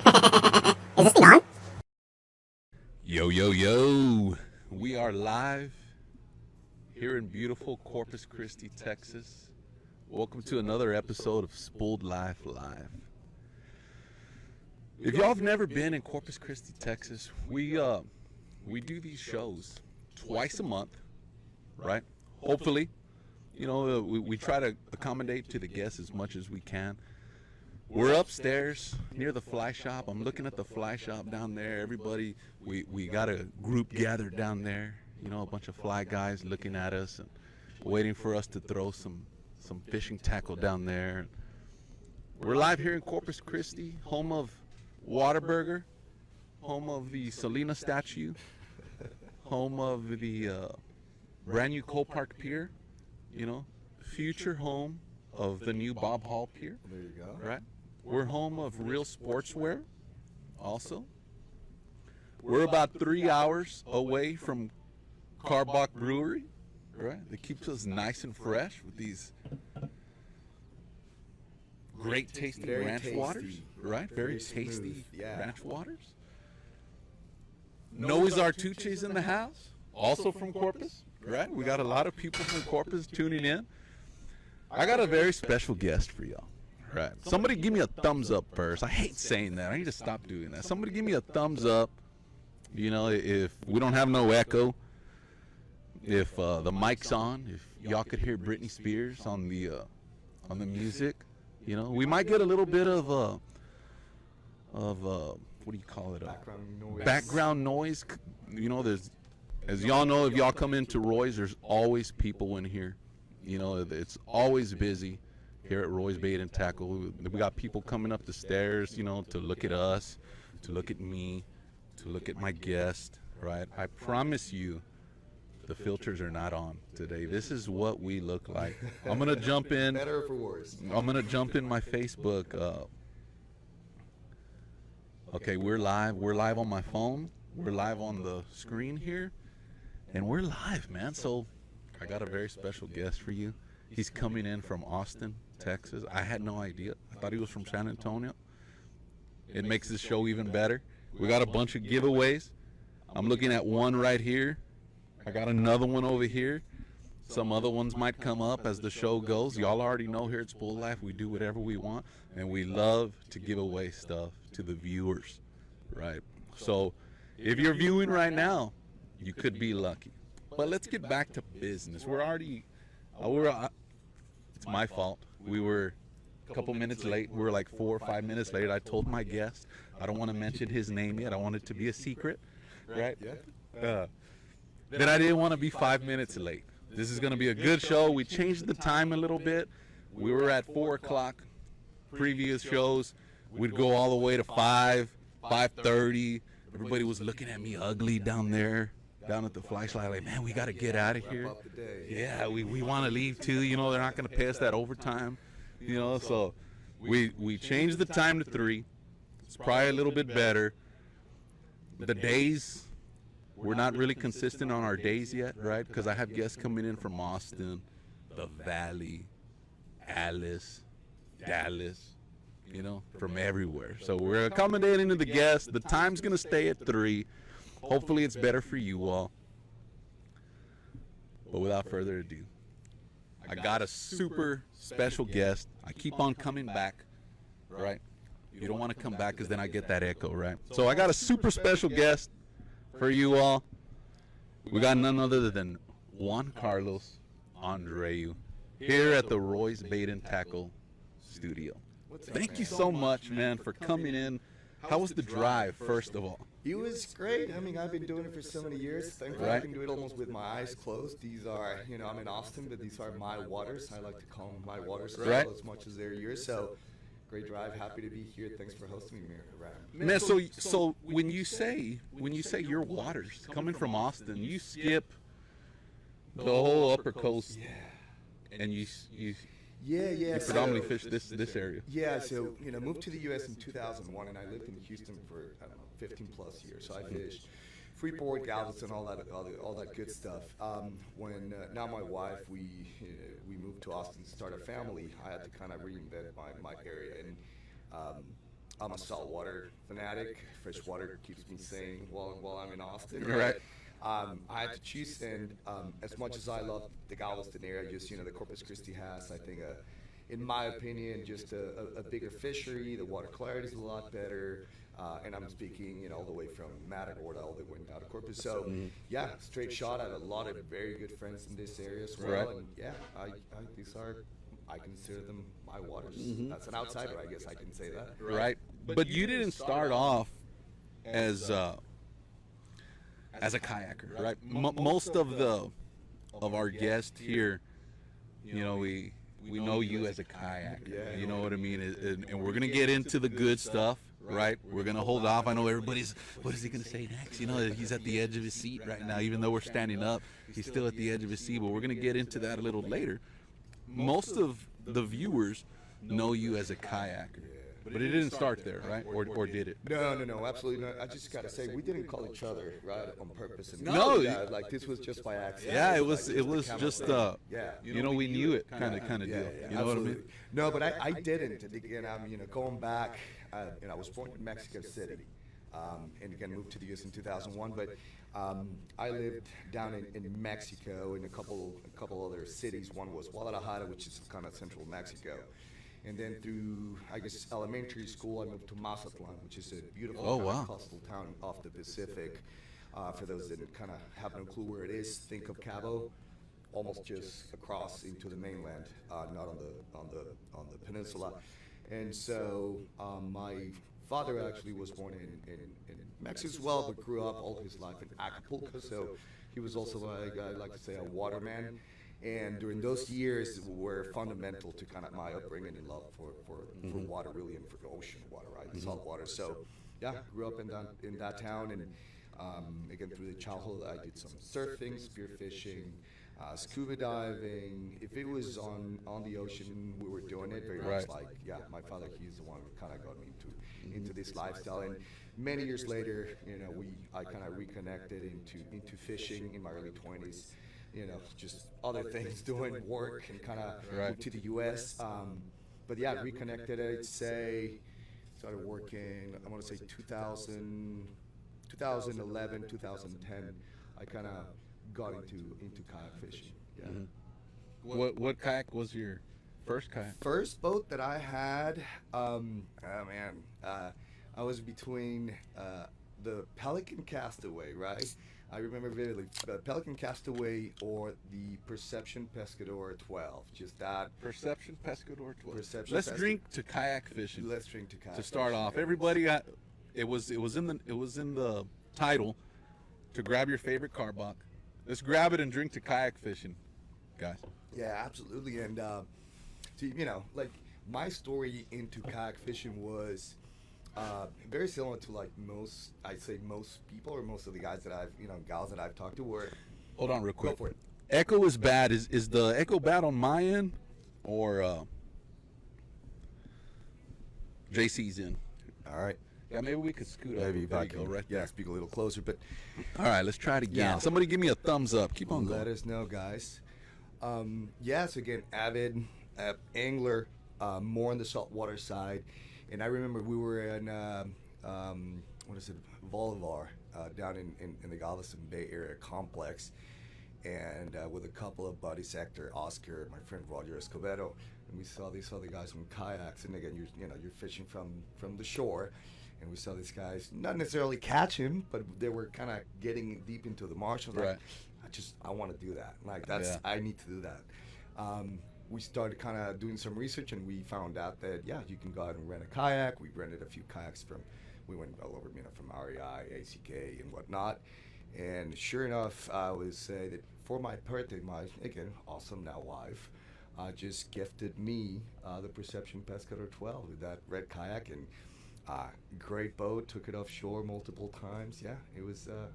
Is this thing on? Yo, yo, yo. We are live here in beautiful Corpus Christi, Texas. Welcome to another episode of Spooled Life Live. If y'all have never been in Corpus Christi, Texas, we do these shows twice a month, right? Hopefully, we try to accommodate to the guests as much as we can. We're upstairs near the fly shop. I'm looking at the fly shop down there. Everybody, we got a group gathered down there. A bunch of fly guys looking at us and waiting for us to throw some fishing tackle down there. We're live here in Corpus Christi, home of Whataburger, home of the Selena statue, home of the brand new Cole Park Pier, future home of the new Bob Hall Pier. There you go. Right? We're home of Real Sportswear also. We're about 3 hours away from Karbach Brewery, right? That keeps us nice and fresh with these great tasting Very ranch tasty. waters, right? Very Very tasty smooth, yeah. ranch waters. Noah's Artuche's in the house, also from Corpus, right? We got a lot of people from Corpus tuning in. I got a very special guest for y'all. Right. Somebody give me a thumbs up first. I hate saying that. I need to stop doing that. Somebody give me a thumbs up. If we don't have no echo, if the mic's on, if y'all could hear Britney Spears on the music, we might get a little bit of what do you call it? Background noise. Background noise. There's, as y'all know, if y'all come into Roy's, there's always people in here. It's always busy here at Roy's Bait and Tackle. We got people coming up the stairs, to look at us, to look at me, to look at my guest, right? I promise you, the filters are not on today. This is what we look like. I'm gonna jump in. Better or for worse. I'm gonna jump in my Facebook. Okay, we're live. We're live on my phone. We're live on the screen here, and we're live, man. So I got a very special guest for you. He's coming in from Austin, Texas. I had no idea. I thought he was from San Antonio. It makes this show even better. We got a bunch of giveaways. I'm looking at one right here. I got another one over here. Some other ones might come up as the show goes. Y'all already know here at Spool Life, we do whatever we want, and we love to give away stuff to the viewers, right? So if you're viewing right now, you could be lucky. But let's get back to business. It's my fault. We were a couple minutes late. We were like 4 or 5 minutes late. I told my guest, I don't want to mention his name yet. I want it to be a secret, right? Yeah. Then I didn't want to be 5 minutes late. This is going to be a good show. We changed the time a little bit. We were at 4 o'clock previous shows. We'd go all the way to 5:30. Everybody was looking at me ugly down there. Down at the flashlight, like, man, we got to get out of here. Up the day. Yeah, we want to leave too. They're not going to pay us that overtime. So we changed the time to 3. It's probably a little bit better. The days, we're not really consistent on our days yet, right? Because I have guests coming in from Austin, the Valley, Alice, Dallas, from everywhere. So we're accommodating to the guests. The time's going to stay at 3. Hopefully it's better for you all. But without further ado, I got a super special guest. I keep on coming back, right? You don't want to come back because then I get that echo, right? So I got a super special guest for you all. We got none other than Juan Carlos Andreu here at the Roy's Bait and Tackle studio. Thank you so much, man, for coming in. How was the drive, first of all? It was great. I mean, I've been doing it for so many years. Thankfully, I can do it almost with my eyes closed. These are, I'm in Austin, but these are my waters. I like to call them my waters as much as they're yours. So, great drive. Happy to be here. Thanks for hosting me around. Man, so when you say your waters coming from Austin, you skip the whole upper coast, and you Yeah. You predominantly fish this area. Yeah, so, moved to the U.S. in 2001, and I lived in Houston for, 15 plus years. So I fished Freeport, Galveston, all that good stuff. When now my wife, we moved to Austin to start a family, I had to kind of reinvent my area. And I'm a saltwater fanatic. Freshwater keeps me sane while I'm in Austin. Right. I had to choose, and as much as I love the Galveston area, just the Corpus Christi has, I think, in my opinion, just a bigger fishery. The water clarity is a lot better, and I'm speaking, all the way from Matagorda all the way down to Corpus. So, yeah, straight shot. I have a lot of very good friends in this area as well, Right. and yeah, I consider them my waters. That's an outsider, I guess I can say that. Right. But you didn't start off as a kayaker, right? Most of our guests here, we know you as a kayaker. Yeah. You know what I mean? And we're gonna get into the good stuff, right? We're gonna hold off. I know everybody's, what is he gonna say next? He's at the edge of his seat right now. Even though we're standing up, he's still at the edge of his seat. But we're gonna get into that a little later. Most of the viewers know you as a kayaker, but it didn't start there, right? Or did it? No, absolutely not. I just gotta say, we didn't call each other right on purpose. And No. like this was just by accident. Yeah, it Like, was just yeah. we knew it kind of deal. You know what I mean? No, but I didn't. And again, I'm going back. I was born in Mexico City, and again moved to the U.S. in 2001. But I lived down in Mexico in a couple other cities. One was Guadalajara, which is kind of central Mexico. And then through, I guess, elementary school, I moved to Mazatlan, which is a beautiful coastal town off the Pacific. For those that kind of have no clue where it is, think of Cabo, almost just across into the mainland, not on the peninsula. And so my father actually was born in Mexico as well, but grew up all his life in Acapulco. So he was also, I like to say, a waterman. And during those years were fundamental to kind of my upbringing and love for water, really, and for ocean water, right, salt water. So, yeah, grew up in that town, and again through the childhood, I did some surfing, spearfishing, scuba diving. If it was on the ocean, we were doing it very much. Like, my father, he's the one who kind of got me into this lifestyle. And many years later, I kind of reconnected into fishing in my early 20s. Just other things, doing work, and kind of moved to the U.S. But yeah, reconnected, I'd say, started working, I want to say 2011, 2010, I kind of got into kayak fishing, yeah. What kayak was your first kayak? First boat that I had, I was between the Pelican Castaway, right? I remember vividly, Pelican Castaway or the Perception Pescador 12. Just that. Perception Pescador 12. Let's drink to kayak fishing. Let's drink to kayak. To start off, everybody got it was in the title to grab your favorite Karbach. Let's grab it and drink to kayak fishing, guys. Yeah, absolutely. And like my story into kayak fishing was very similar to like most people or most of the guys that gals that I've talked to were. Hold on real quick. Go for it. Echo is bad. Is the echo bad on my end or JC's in? All right. Yeah, maybe we could scoot over. Maybe if There I you go, can, right yeah, there. speak a little closer. But All right, let's try it again. Yeah. Somebody give me a thumbs up. Keep on let going. us know, guys. So again, avid angler, more on the saltwater side. And I remember we were in Bolivar, down in the Galveston Bay Area complex, and with a couple of buddies, Hector, Oscar, my friend Roger Escobedo, and we saw these other guys from kayaks. And again, you're fishing from the shore, and we saw these guys not necessarily catching, but they were kind of getting deep into the marsh. I was like, I want to do that. Like I need to do that. We started kind of doing some research, and we found out that you can go out and rent a kayak. We rented a few kayaks we went all over, from REI, ACK, and whatnot. And sure enough, I would say that for my birthday, my again awesome now wife just gifted me the Perception Pescador 12 with that red kayak, and great boat. Took it offshore multiple times. Yeah, it was a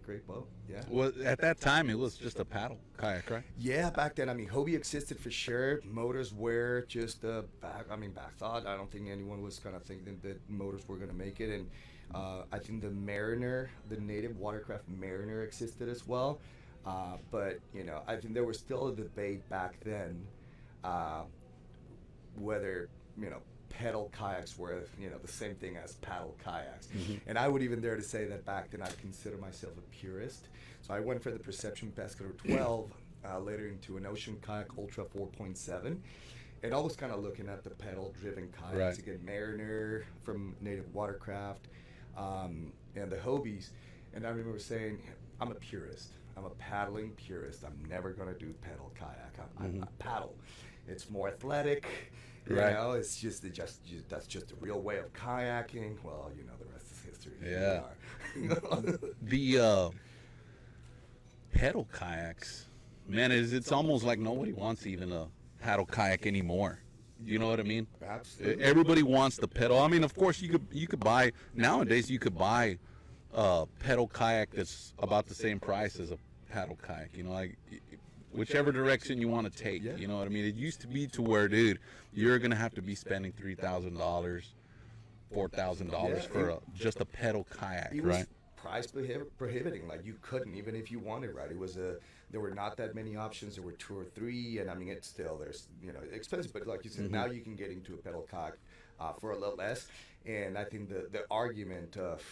great boat. Yeah. Well, at that time, it was just a paddle kayak, right? Yeah, back then, Hobie existed for sure. Motors were just a back thought. I don't think anyone was kind of thinking that motors were going to make it. And I think the Mariner, the native watercraft Mariner, existed as well. But I think there was still a debate back then whether pedal kayaks were, the same thing as paddle kayaks. Mm-hmm. And I would even dare to say that back then I consider myself a purist. So I went for the Perception Pescator 12, later into an Ocean Kayak Ultra 4.7. And I was kind of looking at the pedal-driven kayaks, Right. again, Mariner from Native Watercraft, and the Hobies. And I remember saying, I'm a purist. I'm a paddling purist. I'm never going to do pedal kayak. I'm a paddle. It's more athletic. You Right. know, it's just that's just a real way of kayaking. Well, the rest is history. Yeah. Here The pedal kayaks, man, it's almost like nobody wants even a paddle kayak anymore. You know what I mean? we are. Absolutely. Everybody wants the pedal. I mean, of course, you could buy nowadays. You could buy a pedal kayak that's about the same price as a paddle kayak. Like whichever direction you want to take. Yeah. You know what I mean? It used to be to where, dude, you're gonna have to be spending $3,000, $4,000 for just a pedal kayak, It was right? price prohibiting. Like you couldn't, even if you wanted, right? It was there were not that many options. There were 2 or 3, and I mean, it's still there's expensive, but like you said, now you can get into a pedal kayak for a little less. And I think the argument of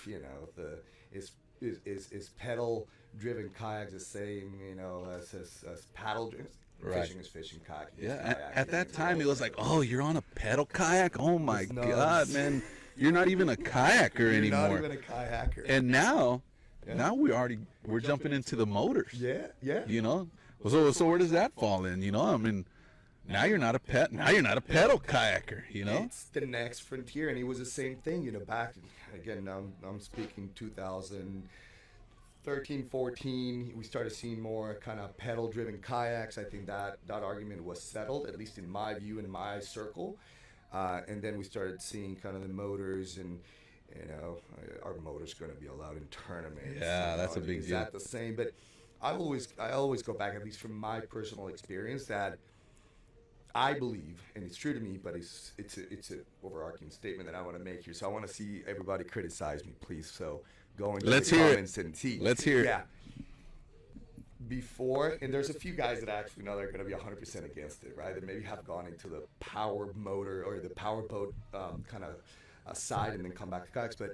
is pedal driven kayaks the same as paddle driven. Right. Fishing is fishing, kayaking is Yeah. kayaking. At that time, it was like, oh, you're on a pedal kayak? Oh my It's nuts. God, man, you're not even a kayaker You're anymore. not even a kayaker. And now, Yeah. we're jumping into the motors. yeah. So where does that fall in? I mean, now you're not a pedal kayaker. It's the next frontier, and it was the same thing. Back again. I'm speaking 2013, 14. We started seeing more kind of pedal-driven kayaks. I think that argument was settled, at least in my view, in my circle. And then we started seeing kind of the motors, and our motor's going to be allowed in tournaments. Yeah, that's a big Is deal. that the same? But I always go back, at least from my personal experience, that I believe, and it's true to me, but it's a overarching statement that I want to make here. So I want to see everybody criticize me, please. So go into Let's the hear it. comments and see. Let's hear it. Yeah. Before, and there's a few guys that actually know they're going to be 100% against it, right? That maybe have gone into the power motor or the power boat kind of side and then come back to kayaks. But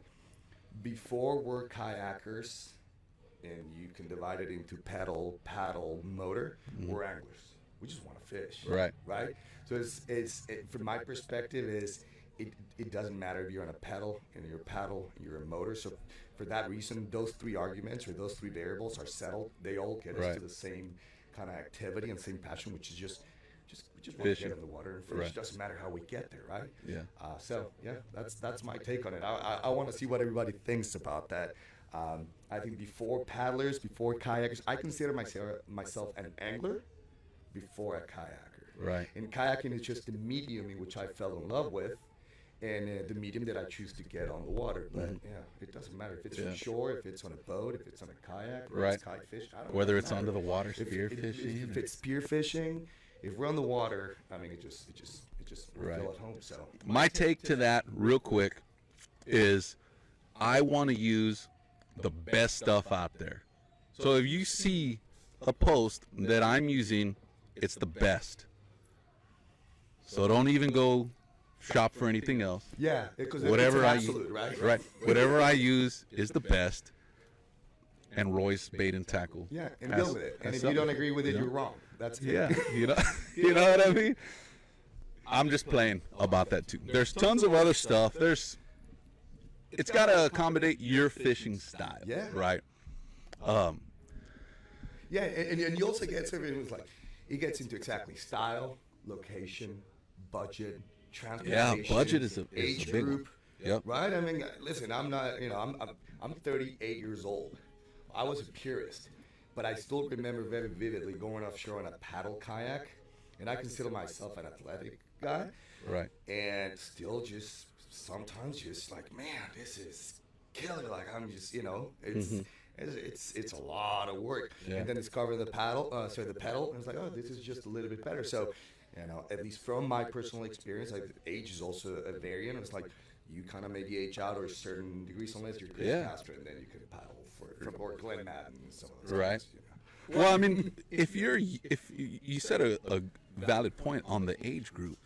before we're kayakers, and you can divide it into paddle, motor, we're anglers. We just want to fish. Right. Right? So from my perspective, it doesn't matter if you're on a pedal, and you're a paddle, you're a motor. So for that reason, those 3 arguments or those 3 variables are settled. They all get us Right. to the same kind of activity and same passion, which is just we just want to Fishing. get in the water and fish. Right. It doesn't matter how we get there, right? Yeah. That's my take on it. I want to see what everybody thinks about that. I think before paddlers, before kayakers, I consider myself an angler before a kayaker. Right. And kayaking is just the medium in which I fell in love with, and the medium that I choose to get on the water. But it doesn't matter if it's from shore, if it's on a boat, if it's on a kayak, if Right. it's kite fish. I don't Whether know, it it's doesn't under the matter. water, If- spear if- fishing. If it's spear fishing, if we're on the water, I mean, it just we Right. feel at home. So My take to that, real quick, is I want to use the best stuff out there. So if you see a post that I'm using, it's the best. So don't even go shop for anything else. yeah, because Whatever I absolute, right? Right. Whatever I use is the best. And Roy's Bait and Tackle. Yeah, and has- go with it. And has if you don't something, agree with it, you know? you're wrong. That's it. Yeah, you know what I mean? I'm just playing about that too. There's tons of other stuff. It's got to accommodate your fishing style. Yeah. Right. Yeah, and you also get everything's like it gets into exactly style, location, budget, transportation. budget is a age big one. group. Yep. Right. I mean, listen, I'm not. I'm 38 years old. I was a purist, but I still remember very vividly going offshore on a paddle kayak, and I consider myself an athletic guy. Right. And still just sometimes just like, man, this is killer. Like I'm just, it's a lot of work. Yeah. And then discover the pedal, and it's like, oh, this is just a little bit better. So, at least from my personal experience, like age is also a variant. It's like you kind of maybe age out or certain degrees unless you're Yeah. master, and then you can paddle from or Glen Madden and some of those Right. guys, Well, I mean, if you said a valid point on the age group,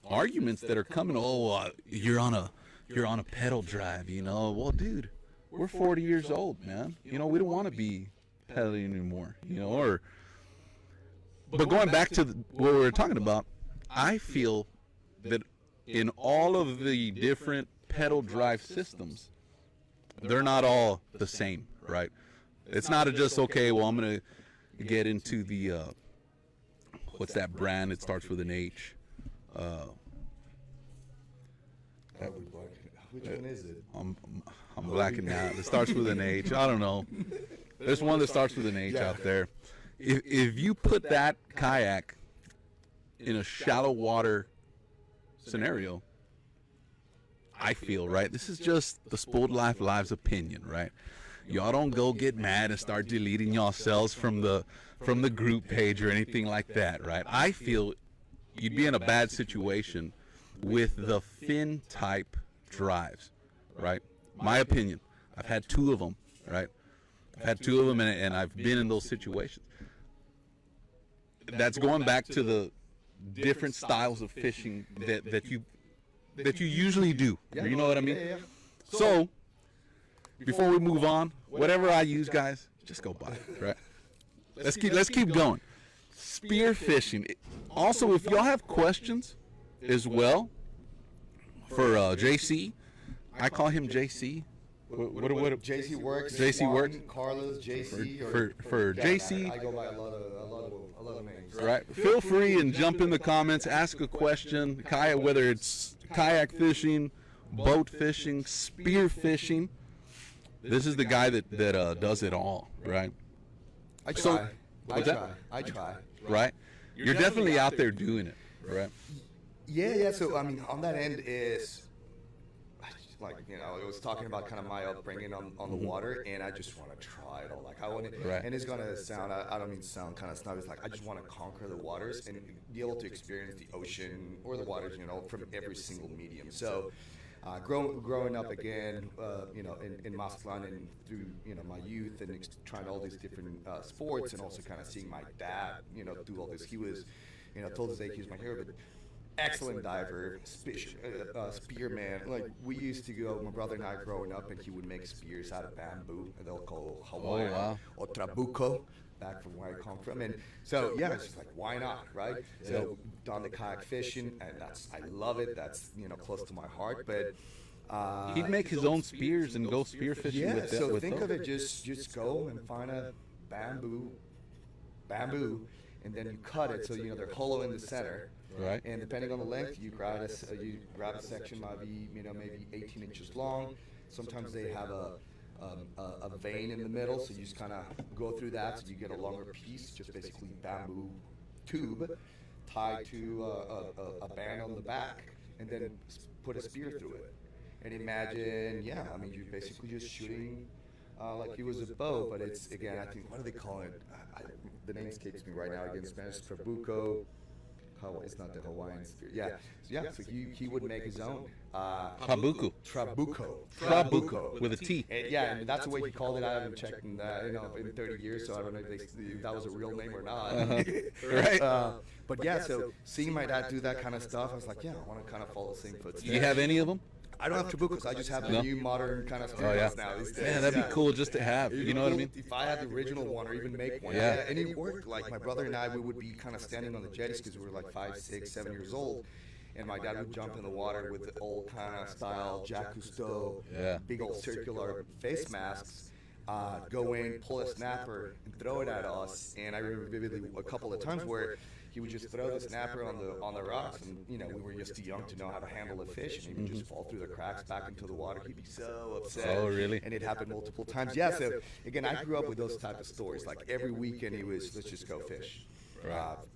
arguments that are coming. Oh, you're on a pedal drive, you know. Well, dude, we're 40 years old, man. You know, we don't want to be pedaling anymore, you know. But going back to what we were talking about, I feel that in all of the different pedal drive systems, they're not all the same, right? It's not just, okay, well, I'm going to get into the, what's that brand? It starts with an H. Which one is it? I'm blacking out. It starts with an H. I don't know. There's one that starts with an H out there. If you put that kayak in a shallow water scenario, I feel, right? This is just the Spoiled Life Live's opinion, right? Y'all don't go get mad and start deleting yourselves from the group page or anything like that, right? I feel you'd be in a bad situation with the fin type drives, right? My opinion. I've had 2 of them, right? I've had 2 of them, and I've been in those situations. That's going back to the different styles of fishing that you usually do. You know what I mean? So, before we move on, whatever I use, guys, just go buy it, right? Let's keep going. Spear fishing. Also, if y'all have questions as well for JC, I call him JC. What JC works. JC Juan works. Carlos, JC. For JC. I go by a lot of names. Right. Feel free and jump in the comments. Ask a question. Kayak, whether it's kayak fishing, boat fishing, spear fishing. This is the guy that does it all, right? I try. So, I try. Right. You're definitely out there doing it, right? Yeah. So I mean, on that end is like, you know, it was talking about kind of my upbringing on the water, and I just want to try it all. Like I want to, Right. and it's gonna sound, I don't mean to sound kind of snobby. It's like I just want to conquer the waters and be able to experience the ocean or the waters, you know, from every single medium. So. Growing up again, you know, in Mazatlan and through, you know, my youth and trying all these different sports, and also kind of seeing my dad, you know, do all this. He was, you know, till this day he was my hero, but excellent diver, spearman. Like we used to go, my brother and I growing up, and he would make spears out of bamboo, and they'll call Hawaiian or trabuco. Back from where I come from, and so yeah, it's just like, why not, right? So done the kayak fishing, and I love it. That's, you know, close to my heart. But He'd make his own spears and go spear fishing yeah, with that. so think of it, just go and find a bamboo, and then you cut it so, you know, they're hollow in the center. Right. And depending on the length, you grab a section might be, you know, maybe 18 inches long. Sometimes they have a vein in the middle, so you just kind of go through that, so you get a longer piece, just basically bamboo tube tied to a band on the back, and then put a spear through it. And imagine, yeah, I mean, you're basically just shooting like it was a bow, but it's, again, I think, what do they call it? The name escapes me right now. Again, Spanish, trabuco. It's not the Hawaiian spear. So he would make his own. Trabuco. Trabuco. With a T. And and that's the way he called it. I haven't checked in 30 years, so I don't know if that was a real name or not. Right. But yeah, so seeing my dad do that kind of stuff, I was like, yeah, I want to kind of follow the same footsteps. Do you have any of them? I don't have trabucos. I just have the new modern kind of spears now these days. Yeah, that'd be cool just to have. You know what I mean? If I had the original one, or even make one. Yeah. And it worked. Like my brother and I, we would be kind of standing on the jetties because we were like 5, 6, 7 years old. And my dad would jump in the water with the old kind of style Jacques Cousteau, big old circular face masks, go in, pull a snapper, and throw it at us. And I remember vividly a couple of times where he would just throw the snapper on the rocks, and we were just too young to know how to handle a fish, and he would just fall through the cracks back into the water. He'd be so upset. Oh, really? And it happened multiple times. Yeah. So again, I grew up with those type of stories. Like every weekend, it was, let's just go fish.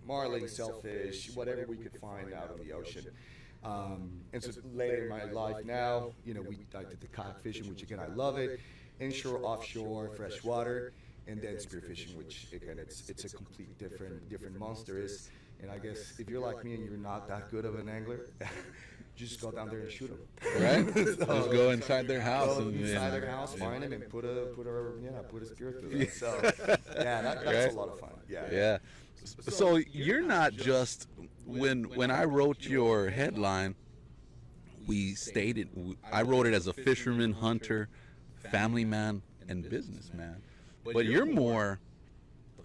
Marlin, sailfish, whatever we could find out in the ocean. And so later in my life now, I did the kayak fishing, which again, I love it. Inshore, offshore, freshwater, and then spearfishing, which again, it's a complete different monster. And I guess if you're like me and you're not that good of an angler, just go down there and shoot them. Right? So, just go inside their house. Find them, and put a spear through it. So yeah, that's a lot of fun. Yeah. So you're not just when I wrote your headline, I wrote it as a fisherman, hunter, family man, and businessman. But you're more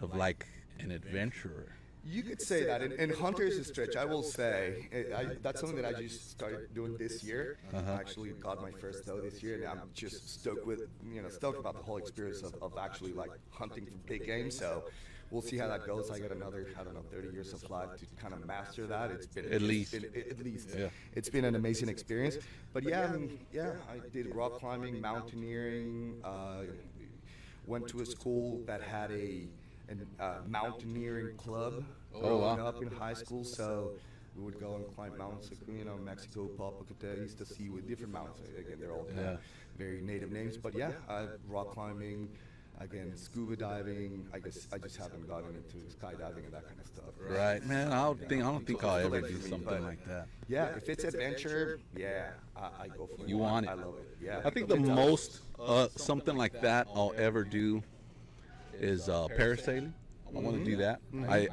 of like an adventurer. You could say that, and hunter is a stretch. I will say that's something that I just started doing this year. I actually got my first doe this year, and I'm just stoked about the whole experience of actually like hunting for big game. So we'll see how that goes. I got another, 30 years of life to kind of master that. It's been at least. It's been an amazing experience. But yeah, I did rock climbing, mountaineering. Went to a school that had a mountaineering club growing up in high school, so we would go and climb mountains, Mexico, Popocatépetl, to see with different mountains. Again, they're all very native names, but rock climbing, again, scuba diving. I guess I just haven't gotten into skydiving and that kind of stuff. Right, man. I don't think I'll ever do something like that. Yeah, if it's adventure, I go for it. You want it? I love it. Yeah. I think the most something like that I'll ever do is parasailing. I want to do that.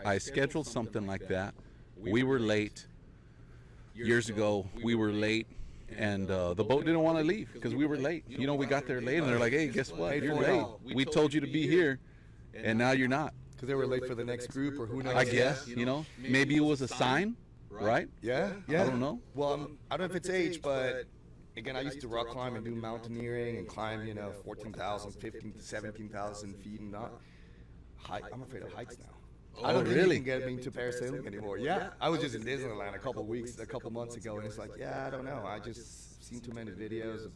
I scheduled something like that. We were late. Years ago, we were late, and the boat didn't want to leave because we were late. We got there late, and they're like, hey, guess what? You're late. We told you to be here, and now you're not. Because they were late for the next group, or who knows? I guess, maybe it was a sign, right? Yeah. I don't know. Well, I don't know if it's age, but again, I used to rock climb and do mountaineering and climb, 14,000, 15,000 to 17,000 feet and not height. I'm afraid of heights now. I don't think you can get me into parasailing anymore. Yeah, I was just in Disneyland a couple months ago, and it's like, I don't know. I just seen too many videos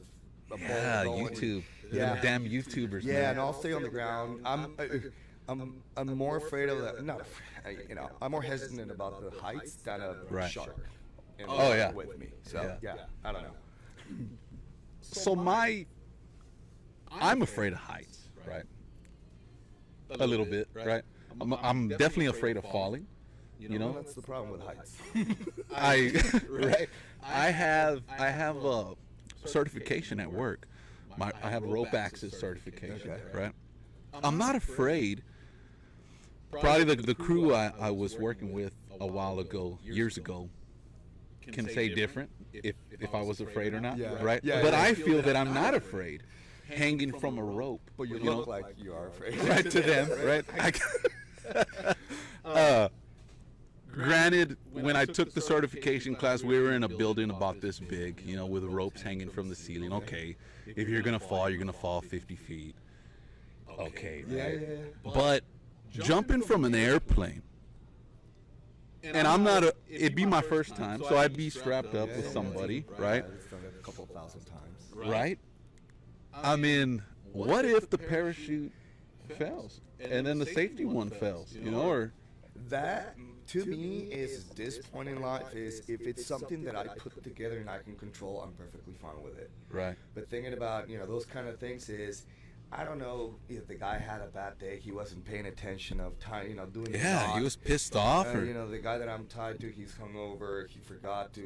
of YouTube. Yeah, damn YouTubers. Yeah, man. and I'll stay on the ground. I'm more afraid of that. Not afraid, I'm more hesitant about the heights than a shark. With me. So I don't know. So I'm afraid of heights, right? A little bit, right? I'm definitely afraid of falling. That's the problem with heights. I have a certification at work. I have rope access certification, right? I'm not afraid. Probably the crew I was working with a while ago, years ago, can say different if I was afraid or not, right? But I feel that I'm not afraid hanging from a rope. But you look like you are afraid. Right to them, right? Granted, when I took the certification class, we were in a building about this big, with ropes hanging from the ceiling. Okay, if you're going to fall 50 feet. Okay, right? Yeah. But jumping from an airplane, and it'd be my first time, so I'd be strapped up with somebody, right? I've done it a couple thousand times. Right? I mean, what if the parachute fails and then the safety one fails, or that to me is this point in life is if it's something that I put together and I can control, I'm perfectly fine with it. Right. But thinking about those kind of things is, I don't know if the guy had a bad day, he wasn't paying attention of time, doing the knot. He was pissed off, or the guy that I'm tied to, he's hungover, he forgot to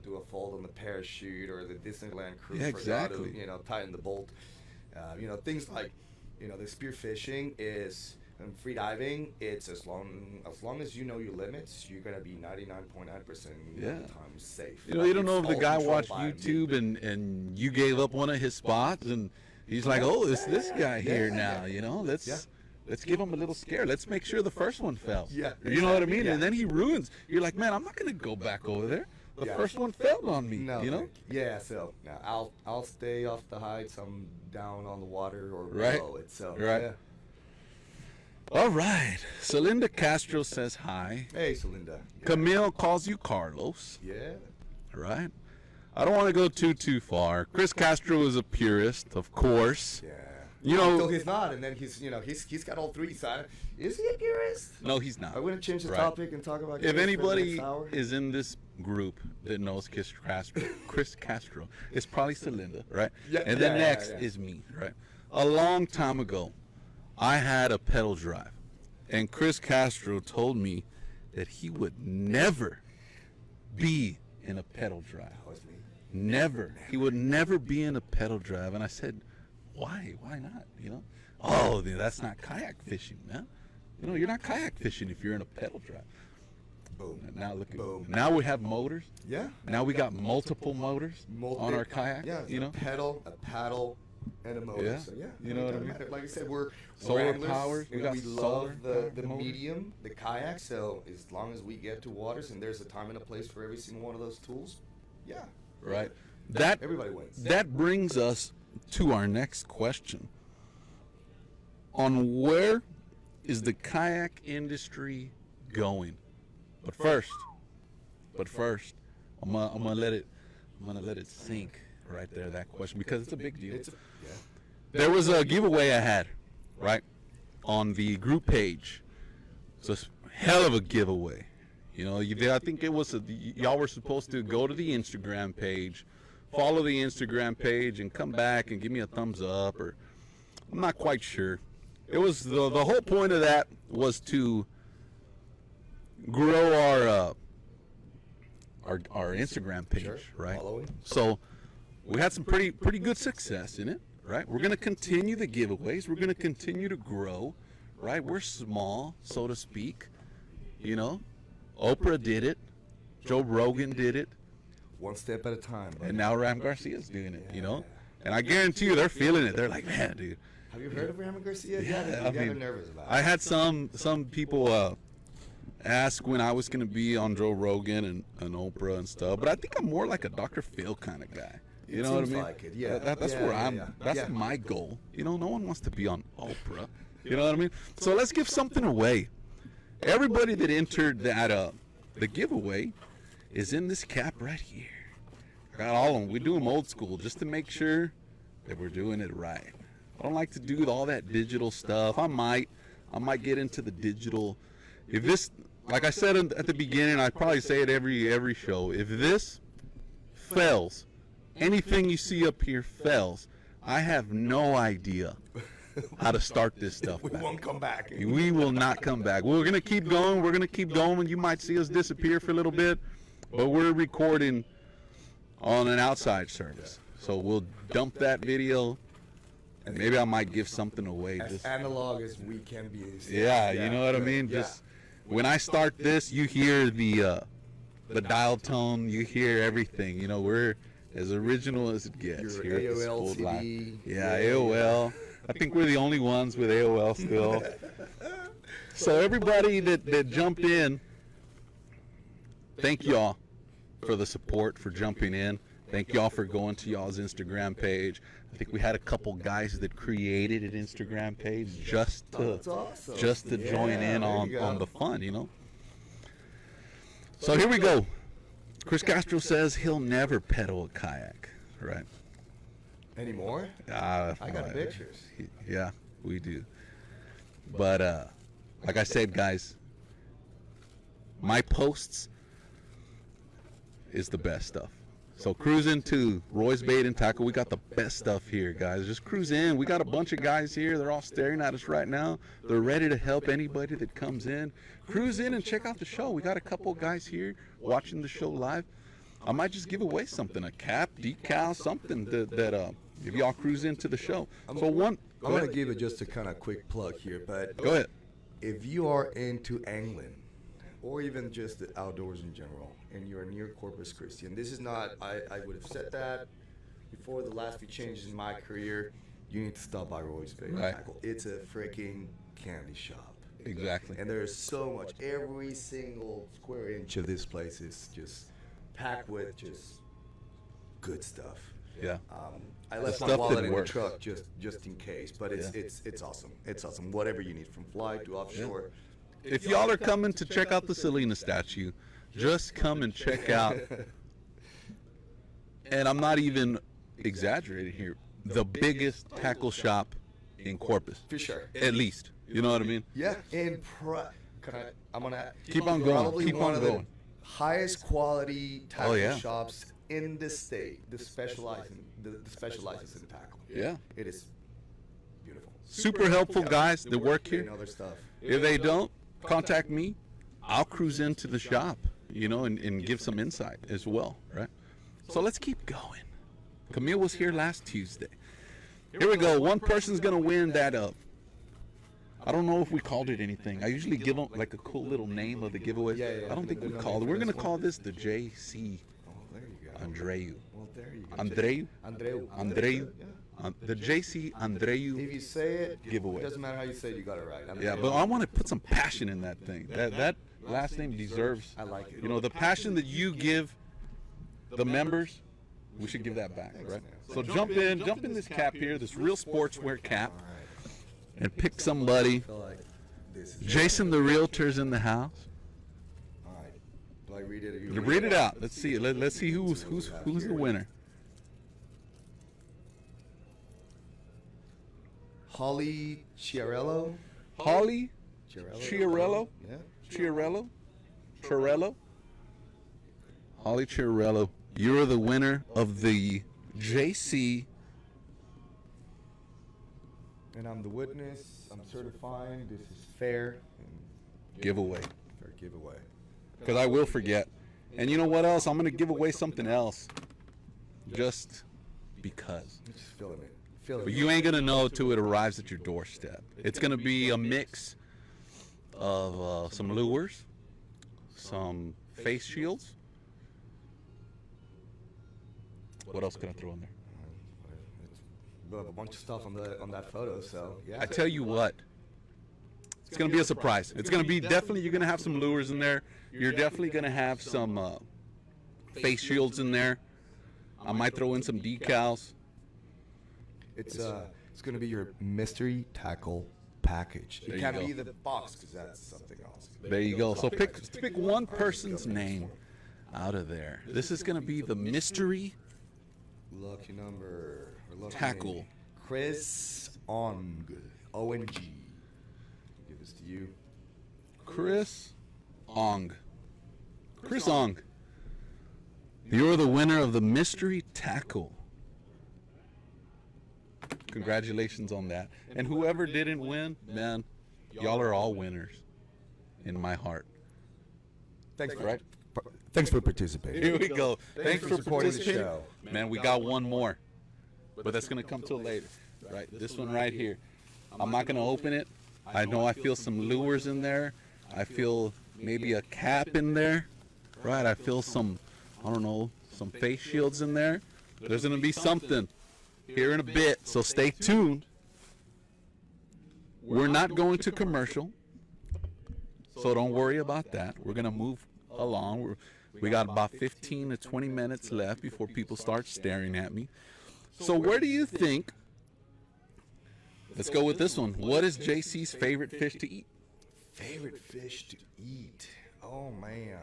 do a fold on the parachute, or the Disneyland crew forgot to tighten the bolt. Things like the spear fishing is. And free diving, it's as long as you know your limits, you're gonna be 99.9% of the time safe. You don't know if the guy watched YouTube and you gave up one of his spots, and he's like, oh, it's this guy here now. Let's give him a little scare. Let's make sure the first one fell. Yeah, you know what I mean? And then he ruins. You're like, man, I'm not gonna go back over there. The first one failed on me. No, Yeah, so now I'll stay off the heights. I'm down on the water or below it. So Yeah. All right. Celinda Castro says hi. Hey, Celinda. Camille calls you Carlos. Yeah. Right. I don't want to go too far. Chris Castro is a purist, of course. Yeah. Until he's not, and then he's got all three sides. Is he a purist? No, he's not. I want to change the topic and talk about. If anybody is in this group that knows Chris Castro, it's probably Celinda, right? Yeah. And then next is me, right? A long time ago, I had a pedal drive, and Chris Castro told me that he would never be in a pedal drive. Never. He would never be in a pedal drive. And I said, why? Why not? Oh, that's not kayak fishing, man. You're not kayak fishing if you're in a pedal drive. Boom. And now look at Boom. now we have motors. Yeah. Now we got multiple motors on our kayak. Yeah. You know, a pedal, and a motor. Yeah. So, yeah. You know what I doesn't mean? matter. Like I said, we're Solar anglers, powers. We and got we solar love the motor. medium, the kayak. So as long as we get to waters and there's a time and a place for every single one of those tools, yeah. right? That Everybody wins. That brings us to our next question. On where is the kayak industry going? But first, I'm gonna let it sink right there, that question, because it's a big deal. There was a giveaway I had, right, on the group page. So it's a hell of a giveaway. You know, I think it was y'all were supposed to go to the Instagram page, follow the Instagram page, and come back and give me a thumbs up, or I'm not quite sure. It was the whole point of that was to grow our Instagram page, Sure. right? Following. So we had some pretty good success in it, right? We're gonna continue the giveaways. We're gonna continue to grow, right? We're small, so to speak. You know, Oprah did it, Joe Rogan did it, One step at a time. buddy. and now Ram Garcia's doing it. You know, and I guarantee you they're feeling it. They're like, man, dude. Have you heard of Ramon Garcia? Yeah, Yeah, I they're mean, nervous about it. I had some people ask when I was gonna be on Joe Rogan and Oprah and stuff, but I think I'm more like a Dr. Phil kind of guy. You know what I seems mean? like it, yeah. That's Yeah, where yeah, I'm. yeah. That's Yeah. my goal. You know, no one wants to be on Oprah. You know what I mean? So let's give something away. Everybody that entered that the giveaway is in this cap right here. I got all of them. We do them old school just to make sure that we're doing it right. I don't like to do all that digital stuff. I might get into the digital. If this, like I said at the beginning, I probably say it every show. If this fails, anything you see up here fails, I have no idea how to start this stuff We back. won't come back. We will not come back. We're gonna keep going. We're gonna keep going. And you might see us disappear for a little bit, but we're recording on an outside service, so we'll dump that video. And maybe I might give something away. As Just, analog as we can be. yeah, you know what I mean. Yeah. Just when I start this, you hear the dial tone. You hear everything. You know, we're as original as it gets Your here at the AOL School CD. Line. Yeah, Yeah, AOL. I think we're the only ones with AOL still. So everybody that jumped in, thank y'all for the support, for jumping in. Thank y'all for going to y'all's Instagram page. I think we had a couple guys that created an Instagram page just to That's awesome. join Yeah, in there you on go. the fun, you know. So here we go. Chris Castro says he'll never pedal a kayak, right? Anymore? I got pictures. Yeah, we do. But like I said, guys, my posts is the best stuff. So cruise into Roy's Bait and Tackle. We got the best stuff here, guys. Just cruise in. We got a bunch of guys here. They're all staring at us right now. They're ready to help anybody that comes in. Cruise in and check out the show. We got a couple guys here watching the show live. I might just give away something, a cap, decal, something that if y'all cruise into the show. So one, I'm going to give it just a kind of quick plug here, but go ahead. if you are into angling or even just the outdoors in general and you're near Corpus Christi, and this is not, I would have said that before the last few changes in my career, you need to stop by Roy's Bait and Right. Tackle. It's a freaking candy shop. Exactly. And there's so much. Every single square inch of this place is just packed with just good stuff. Yeah. I left my stuff wallet that in the works. truck just in case, but it's awesome. It's awesome. Whatever you need, from fly to offshore. If y'all are coming to check out the Selena statue, just come and check out. And I'm not even exaggerating here. The biggest tackle shop in Corpus, For sure. at least. You know what I mean? Yeah, and I'm gonna Keep on going. probably Keep one on of the going. highest quality tackle yeah. shops in the state. The specializes in tackle. Yeah. It is beautiful. Super helpful guys that work And here. other stuff. If they don't, contact me. I'll cruise into the shop, you know, and give some insight as well, right? So let's keep going. Camille was here last Tuesday. Here we go. One person's going to win that I I don't know if we called it anything. I usually give them like a cool little name of the giveaway. Yeah. I don't think we called it. We're gonna call this the JC Oh, there you go. Andreu. Well, there you go. Andreu. Yeah. The JC Andreu If you say it, giveaway. it doesn't matter how you say it, you got it right. Yeah, but I want to put some passion in that thing. That last name deserves. I like it. You know, the passion that you give the members, we should give that back, right? So jump in this cap here, this real sportswear cap, and pick somebody. I feel like this is Jason the realtor's in the house. all right. Do I read it? Or you Read it out. Let's see. Let's see who's the winner. Holly Chiarello. Holly Chiarello. Yeah. Chiarello. Holly Chiarello. You're the winner of the JC. And I'm the witness. I'm certifying this is fair. Giveaway. Fair giveaway. Because I will forget. And you know what else? I'm going to give away something else. Just because. I'm just feeling it. Feeling But it. you ain't going to know till it arrives at your doorstep. It's going to be a mix of some lures, some face shields. What else can I throw in there? We have a bunch of stuff on that photo, so yeah. I tell you what, it's going to be a surprise. It's going to be definitely, you're going to have some lures in there. You're definitely going to have some face shields in there. I might throw in some decals. It's going to be your mystery tackle package. There It you can't go. be the box because that's something else. There you go. So pick one person's name out of there. This is going to be the mystery Lucky number. Or lucky tackle. name. Chris Ong. O-N-G. Give this to you. Chris Ong. Chris Ong. You're the winner of the mystery tackle. Congratulations on that. And whoever didn't win, man, y'all are all winners in my heart. Thanks for Right? Thanks for participating. Here we go. Thanks for supporting the participating. show. Man, we got one more, but that's gonna come till later. Right, this one right here. I'm not gonna open it. I know I feel some lures in there. I feel maybe a cap in there. Right, I feel some, I don't know, some face shields in there. There's gonna be something here in a bit, so stay tuned. We're not going to commercial, so don't worry about that. We're gonna move along. We got about 15 to 20 minutes left before people start staring at me. So where do you think? Let's go with this one. What is JC's favorite fish to eat? Favorite fish to eat. Oh man.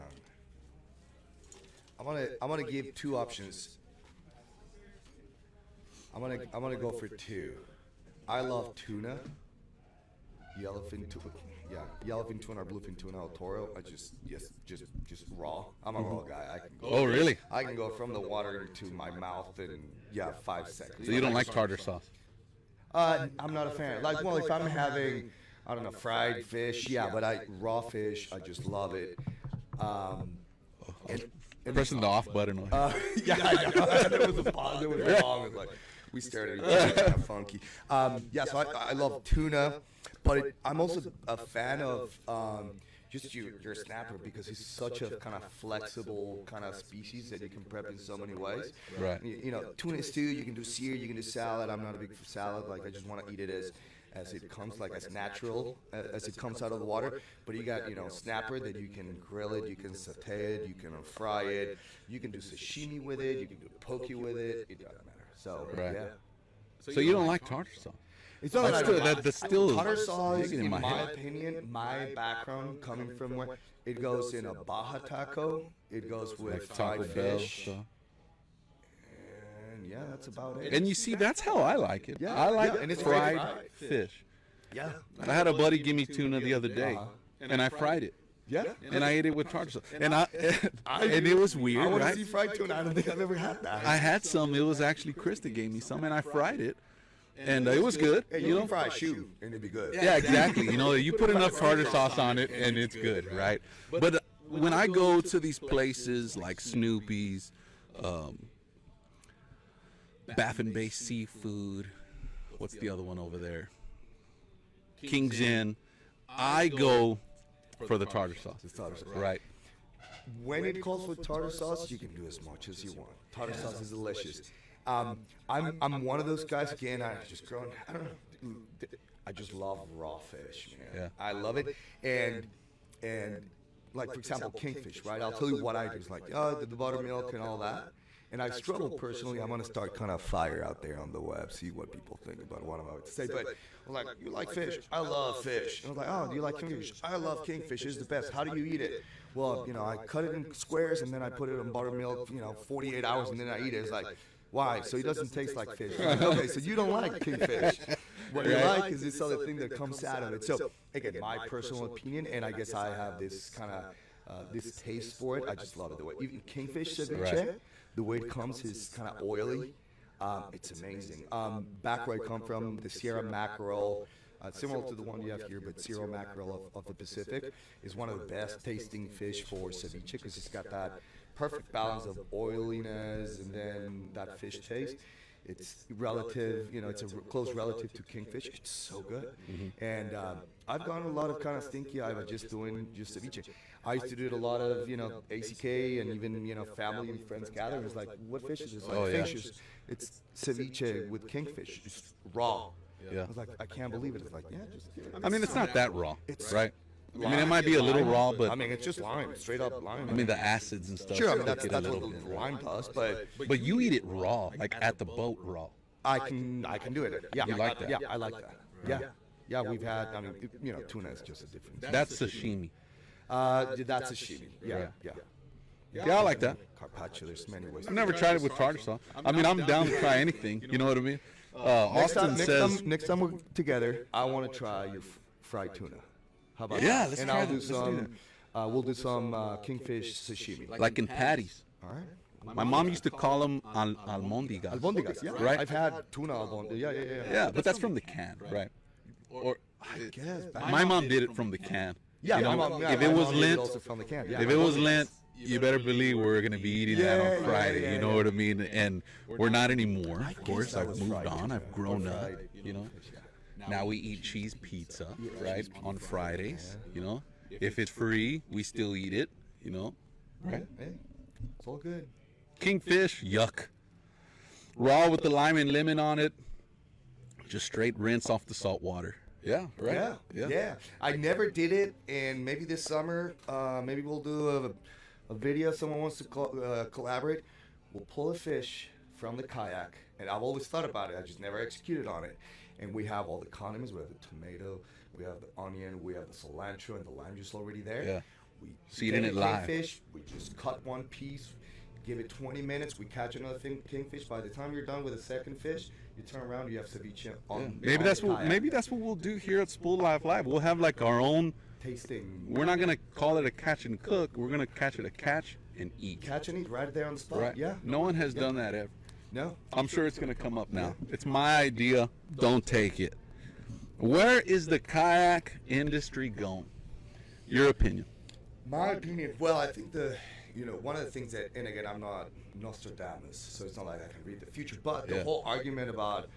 I'm gonna give two options. I'm gonna go for two. I love tuna. Yellowfin tuna. Yeah, yellowfin tuna or bluefin tuna El Toro. I just raw. I'm a raw guy. I can go. Oh, really? I can go from the water to my mouth in 5 seconds. So you don't like tartar sauce? I'm not a fan. Like, well, if I'm having, I don't know, fried fish, yeah, but raw fish, I just love it. Pressing the off button on here. Yeah, there was a pause. There was a long. It was like we stared at each other, kind of funky. Yeah, so I love tuna, but I'm also a fan of just your snapper because he's such a kind of flexible kind of species that you can prep in so many ways. Right. You know, tuna stew, you can do sear, you can do salad. I'm not a big salad. Like I just want to eat it as it comes, like as natural as it comes out of the water. But you got, snapper that you can grill it, you can saute it, you can fry it, you can do sashimi with it, you can do poke with it. It doesn't matter. So Right. yeah. So you don't like tartar sauce? It's not That's still tartar sauce, digging in in my my head. opinion, my background coming from where it goes in a Baja taco, it goes with Like Taco fried Bell fish, stuff. and yeah, that's about it. And you see, that's how I like it. Yeah, I like yeah, and it's fried fried. fish. Yeah, I had a buddy give me tuna the other day, and I fried it. yeah. And I ate it with tartar sauce. And and it was I weird, want to right? see fried tuna. I don't think I've ever had that. I had some. It was actually Chris that gave me some, and I fried it, and it was good. Hey, you can fry a shoe, and it'd be good. Yeah, exactly. You put enough tartar sauce on it, and it's good, right? But when I go to these places like Snoopy's, Baffin Bay Seafood, what's the other one over there? King's Inn. I go for the tartar sauce. It's tartar sauce. Right. When it calls for tartar sauce, you can do as much as you want. Tartar sauce is delicious. I'm one of those guys. Again, I just grown. I don't know. I just love raw fish, man. Yeah. I love it. And like for example, kingfish, right? I'll tell you what I do. It's like the buttermilk and all that. And I struggle personally. I'm gonna start kind of fire out there on the web, see what people think about what I'm about to say. But I'm like, you like fish? I love fish. And I'm like, oh, do you like kingfish? I love kingfish. It's the best. How do you eat it? Well, I cut it in squares and then I put it in buttermilk, 48 hours and then I eat it. It's like, why? So it doesn't taste like fish. Okay, so you don't like kingfish. What you like is this other thing that comes out of it. So again, my personal opinion, and I guess I have this kind of this taste for it. I just love it. The way even kingfish ceviche, the way it comes is kind of oily. It's amazing. Back where I come from, the Sierra mackerel, similar to the one you have here, but Sierra mackerel of the Pacific, is one of the best tasting fish for ceviche because it's got that perfect balance of oiliness and then that fish taste. It's relative, it's a close relative to kingfish. It's so good. And I've gone a lot of kind of stinky eye by just doing ceviche. I used to do it a lot of, ACK and even, family and friends gatherings. Like, what fish is this? Like, fish. It's ceviche with kingfish. It's raw. Yeah. I was like, I can't believe it. It's like, yeah, just do it. I mean, it's not that raw, It's right? I mean, it might be a little raw, but I mean, it's just lime, straight up lime. I mean, the acids and stuff. Sure, I mean, cook that's it a what little the bit. lime does, but But you eat it raw, like at the boat raw. I can do it. Yeah, You like that? Yeah, I like that. Yeah. We've had. I mean, tuna is just a different. That's sashimi. That's sashimi. Yeah. Yeah, I like that. Carpaccio. There's many ways. I've never tried it with tartar sauce. I mean, I'm down to try anything. You know what I mean? Austin says. Next time we're together, I want to try your fried tuna. How about Yeah, that? let's and try I'll that. do Let's do some. We'll do some kingfish sashimi. Like in patties. All right. My mom used to call them almondigas. Albondigas, yeah. Right? I've had tuna albondigas. Yeah. Yeah, but that's from the can, right? Or I guess. my mom did it from the can. Yeah, You know, my mom, if my it was mom did it Lent, also from the can. Yeah, if my it mom was did. Lent, you better believe we're gonna be eating that Yeah, on Friday. yeah, You know yeah. what I mean? And we're not anymore. Of course, that I've was moved fried on. tuna. I've grown Or up. fried, You know. fish, yeah. Now we eat cheese pizza, right? On Fridays. You know. If it's free, we still eat it. You know. Right. Hey, it's all good. Kingfish, yuck. Raw with the lime and lemon on it. Just straight rinse off the salt water. Yeah, right? Yeah. I never did it, and maybe this summer, maybe we'll do a video. Someone wants to collaborate. We'll pull a fish from the kayak, and I've always thought about it. I just never executed on it. And we have all the condiments. We have the tomato, we have the onion, we have the cilantro, and the lime juice already there. Yeah. We Seasoning get it the live. Kingfish. We just cut one piece. Give it 20 minutes. We catch another kingfish. By the time you're done with the second fish, you turn around. You have ceviche on. Maybe on that's the what kayak. we'll do here at Spool Life Live. We'll have like our own. Tasting. We're not gonna call it a catch and cook. We're gonna catch it a catch and eat. Catch and eat right there on the spot. Right? Yeah. No one has done that ever. No. I'm sure it's gonna come up now. It's my idea. Don't take it. Where is the kayak industry going? Your opinion. My opinion. Well, I think one of the things that, and again, I'm not Nostradamus, so it's not like I can read the future. But the whole argument about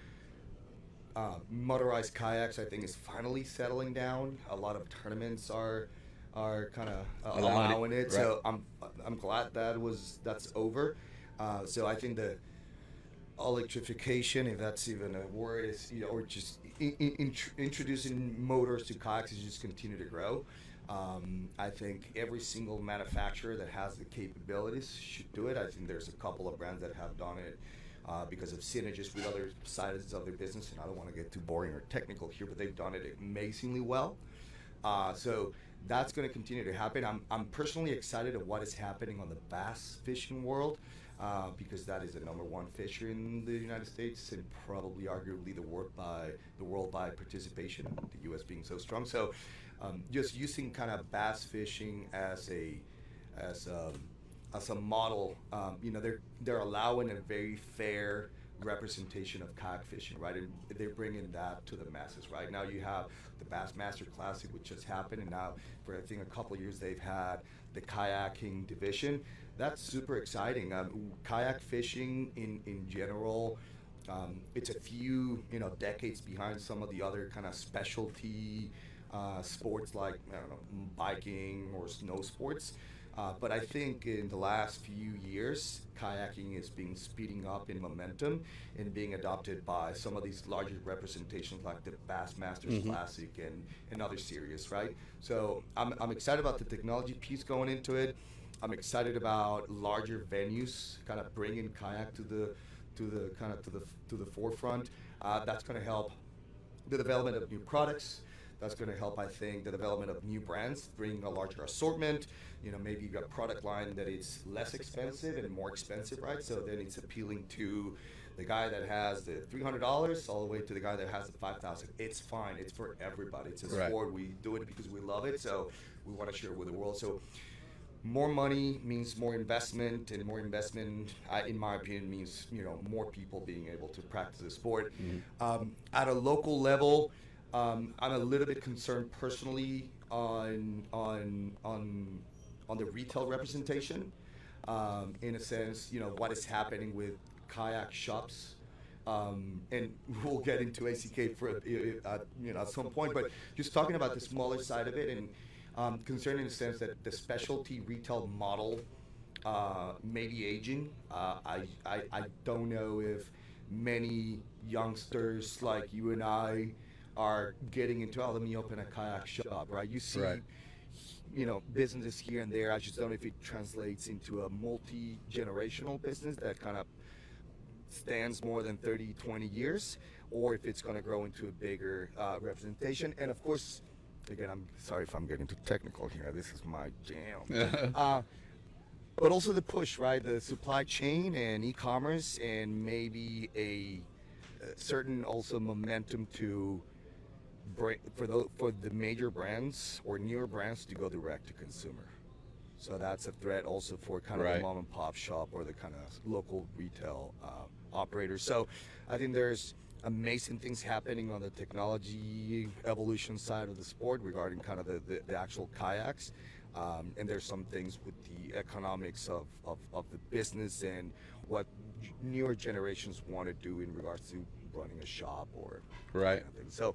motorized kayaks, I think, is finally settling down. A lot of tournaments are kind of allowing it. Right. So I'm glad that's over. So I think the electrification, if that's even a word, is or just introducing motors to kayaks is just continue to grow. I think every single manufacturer that has the capabilities should do it. I think there's a couple of brands that have done it because of synergies with other sides of their business, and I don't want to get too boring or technical here, but they've done it amazingly well. So that's going to continue to happen. I'm personally excited at what is happening on the bass fishing world because that is the number one fisher in the United States and probably arguably the world by participation, the U.S. being so strong. So just using kind of bass fishing as a model, they're allowing a very fair representation of kayak fishing, right? And they're bringing that to the masses, right? Now you have the Bassmaster Classic, which just happened, and now for I think a couple of years they've had the kayaking division. That's super exciting. Kayak fishing in general, it's a few decades behind some of the other kind of specialty sports like, I don't know, biking or snow sports. But I think in the last few years, kayaking is being speeding up in momentum and being adopted by some of these larger representations like the Bassmasters Classic and other series, right? So I'm excited about the technology piece going into it. I'm excited about larger venues, kind of bringing kayak to the forefront. That's going to help the development of new products. That's going to help, I think, the development of new brands, bring a larger assortment. Maybe you got a product line that is less expensive and more expensive, right? So then it's appealing to the guy that has the $300 all the way to the guy that has the $5,000. It's fine. It's for everybody. It's a sport. We do it because we love it. So we want to share it with the world. So more money means more investment, and more investment, in my opinion, means more people being able to practice the sport. At a local level, I'm a little bit concerned personally on the retail representation, in a sense, what is happening with kayak shops. And we'll get into ACK at some point, but just talking about the smaller side of it, and concerned in the sense that the specialty retail model may be aging. I don't know if many youngsters like you and I are getting into, let me open a kayak shop, right? You see, businesses here and there. I just don't know if it translates into a multi-generational business that kind of stands more than 30, 20 years, or if it's going to grow into a bigger representation. And of course, again, I'm sorry if I'm getting too technical here. This is my jam. But also the push, right? The supply chain and e-commerce, and maybe a certain also momentum to for the major brands or newer brands to go direct to consumer. So that's a threat also for kind of the mom and pop shop or the kind of local retail operators. So I think there's amazing things happening on the technology evolution side of the sport regarding kind of the actual kayaks. And there's some things with the economics of the business and what newer generations want to do in regards to running a shop or kind of thing. So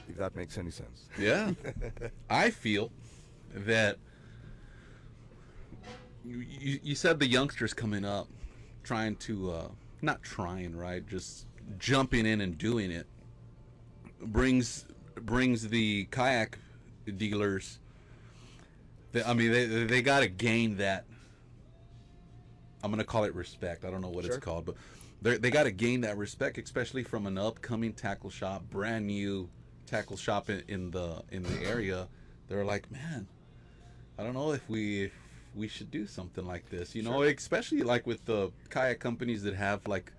if that makes any sense. Yeah. I feel that you said the youngsters coming up trying to not trying, right, just jumping in and doing it brings the kayak dealers they got to gain that, I'm going to call it respect. I don't know what it's called, but they got to gain that respect, especially from an upcoming tackle shop, brand new tackle shop in the area. They're like, man, I don't know if we should do something like this, especially like with the kayak companies that have like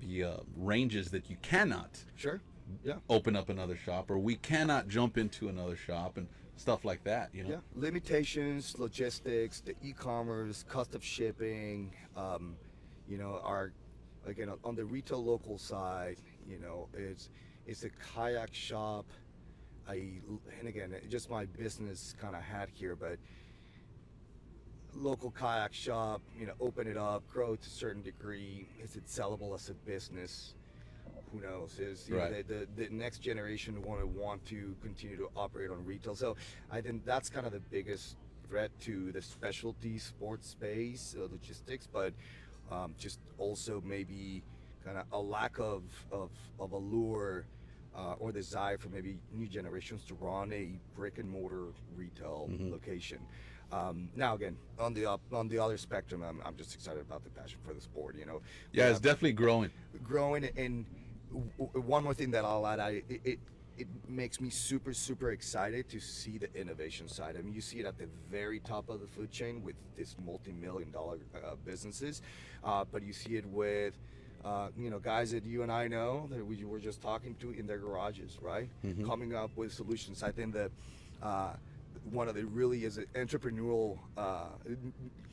the ranges that you cannot open up another shop, or we cannot jump into another shop and stuff like that, limitations, logistics, the e-commerce, cost of shipping, are, again, on the retail local side, it's a kayak shop. And again, just my business kind of hat here, but local kayak shop, open it up, grow to a certain degree. Is it sellable as a business? Who knows? Is the next generation want to continue to operate on retail? So I think that's kind of the biggest threat to the specialty sports space, logistics, but just also maybe kind of a lack of allure or desire for maybe new generations to run a brick and mortar retail location. Now again, on the other spectrum, I'm just excited about the passion for the sport. Yeah, it's definitely growing. And one more thing that I'll add, it makes me super, super excited to see the innovation side. I mean, you see it at the very top of the food chain with these multi-million-dollar businesses, but you see it with guys that you and I know that we were just talking to in their garages, right? Coming up with solutions. I think that one of the really is an entrepreneurial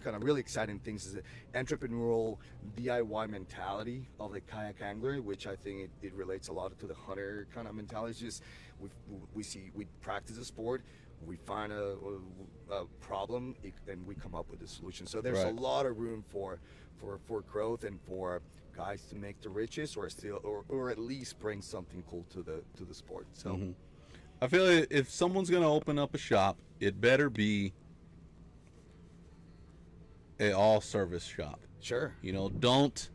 kind of really exciting things is the entrepreneurial DIY mentality of the kayak angler, which I think it relates a lot to the hunter kind of mentality. It's just we practice the sport, we find a problem, and we come up with a solution. So there's a lot of room for growth and for guys to make the riches or at least bring something cool to the sport. So I feel like if someone's gonna open up a shop, it better be a all service shop. Sure. You know, don't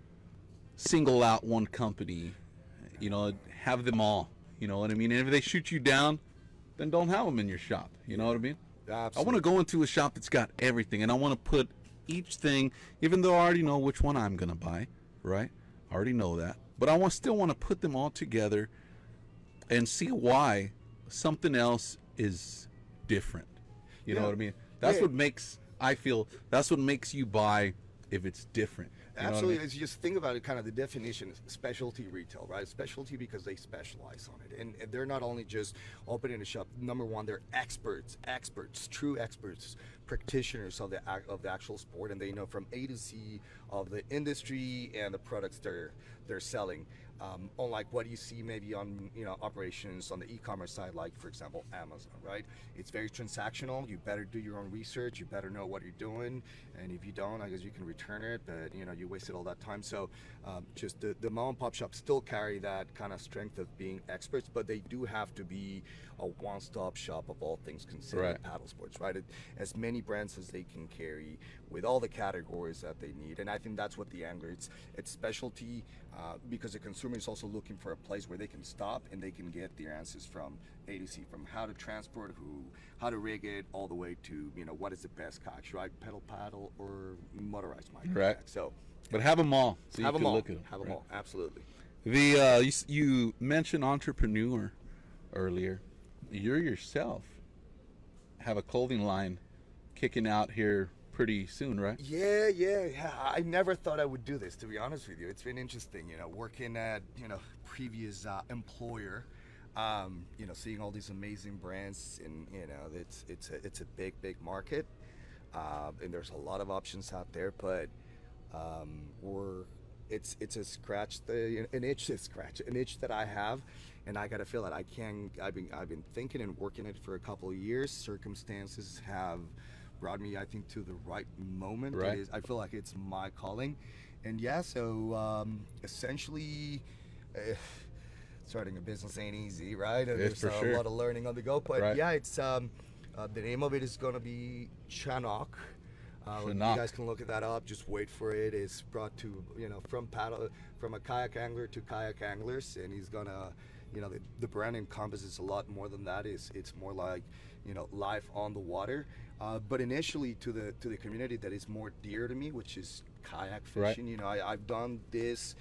single out one company. You know, have them all. You know what I mean? And if they shoot you down, then don't have them in your shop. You know what I mean? Absolutely. I want to go into a shop that's got everything, and I want to put each thing, even though I already know which one I'm gonna buy, right? I already know that, but I still want to put them all together and see why something else is different. You know what I mean? That's what makes, I feel, that's what makes you buy if it's different. You know Absolutely. what I mean? As you just think about it, kind of the definition is specialty retail, right? Specialty because they specialize on it. And they're not only just opening a shop. Number one, they're experts, true experts, practitioners of the actual sport, and they know from A to Z of the industry and the products they're selling. Unlike what you see maybe on operations on the e-commerce side, like for example Amazon, right? It's very transactional. You better do your own research. You better know what you're doing, and if you don't, I guess you can return it. But you wasted all that time. So just the mom and pop shops still carry that kind of strength of being experts, but they do have to be a one-stop shop of all things considered paddle sports, right? As many brands as they can carry with all the categories that they need, and I think that's what the angler. It's specialty because the consumer is also looking for a place where they can stop and they can get their answers from A to Z, from how to transport, how to rig it, all the way to what is the best kayak, right? Pedal paddle or motorized kayak. Right. So, but have them all. So have you them can all. look at them. Have them all. Absolutely. The you mentioned entrepreneur earlier. You yourself have a clothing line kicking out here pretty soon, right? Yeah. I never thought I would do this, to be honest with you. It's been interesting, working at previous employer, seeing all these amazing brands, and it's a big market, and there's a lot of options out there, but it's an itch that I have, and I gotta feel that I can. I've been thinking and working it for a couple of years. Circumstances have brought me, I think, to the right moment. Right. I feel like it's my calling, and essentially, starting a business ain't easy, right? There's for a sure. lot of learning on the go, but Right. it's the name of it is gonna be Canoe. You guys can look that up. Just wait for it. It's brought to from a kayak angler to kayak anglers, and he's gonna, the brand encompasses a lot more than that. It's more like life on the water. But initially to the community that is more dear to me, which is kayak fishing. Right. I've done this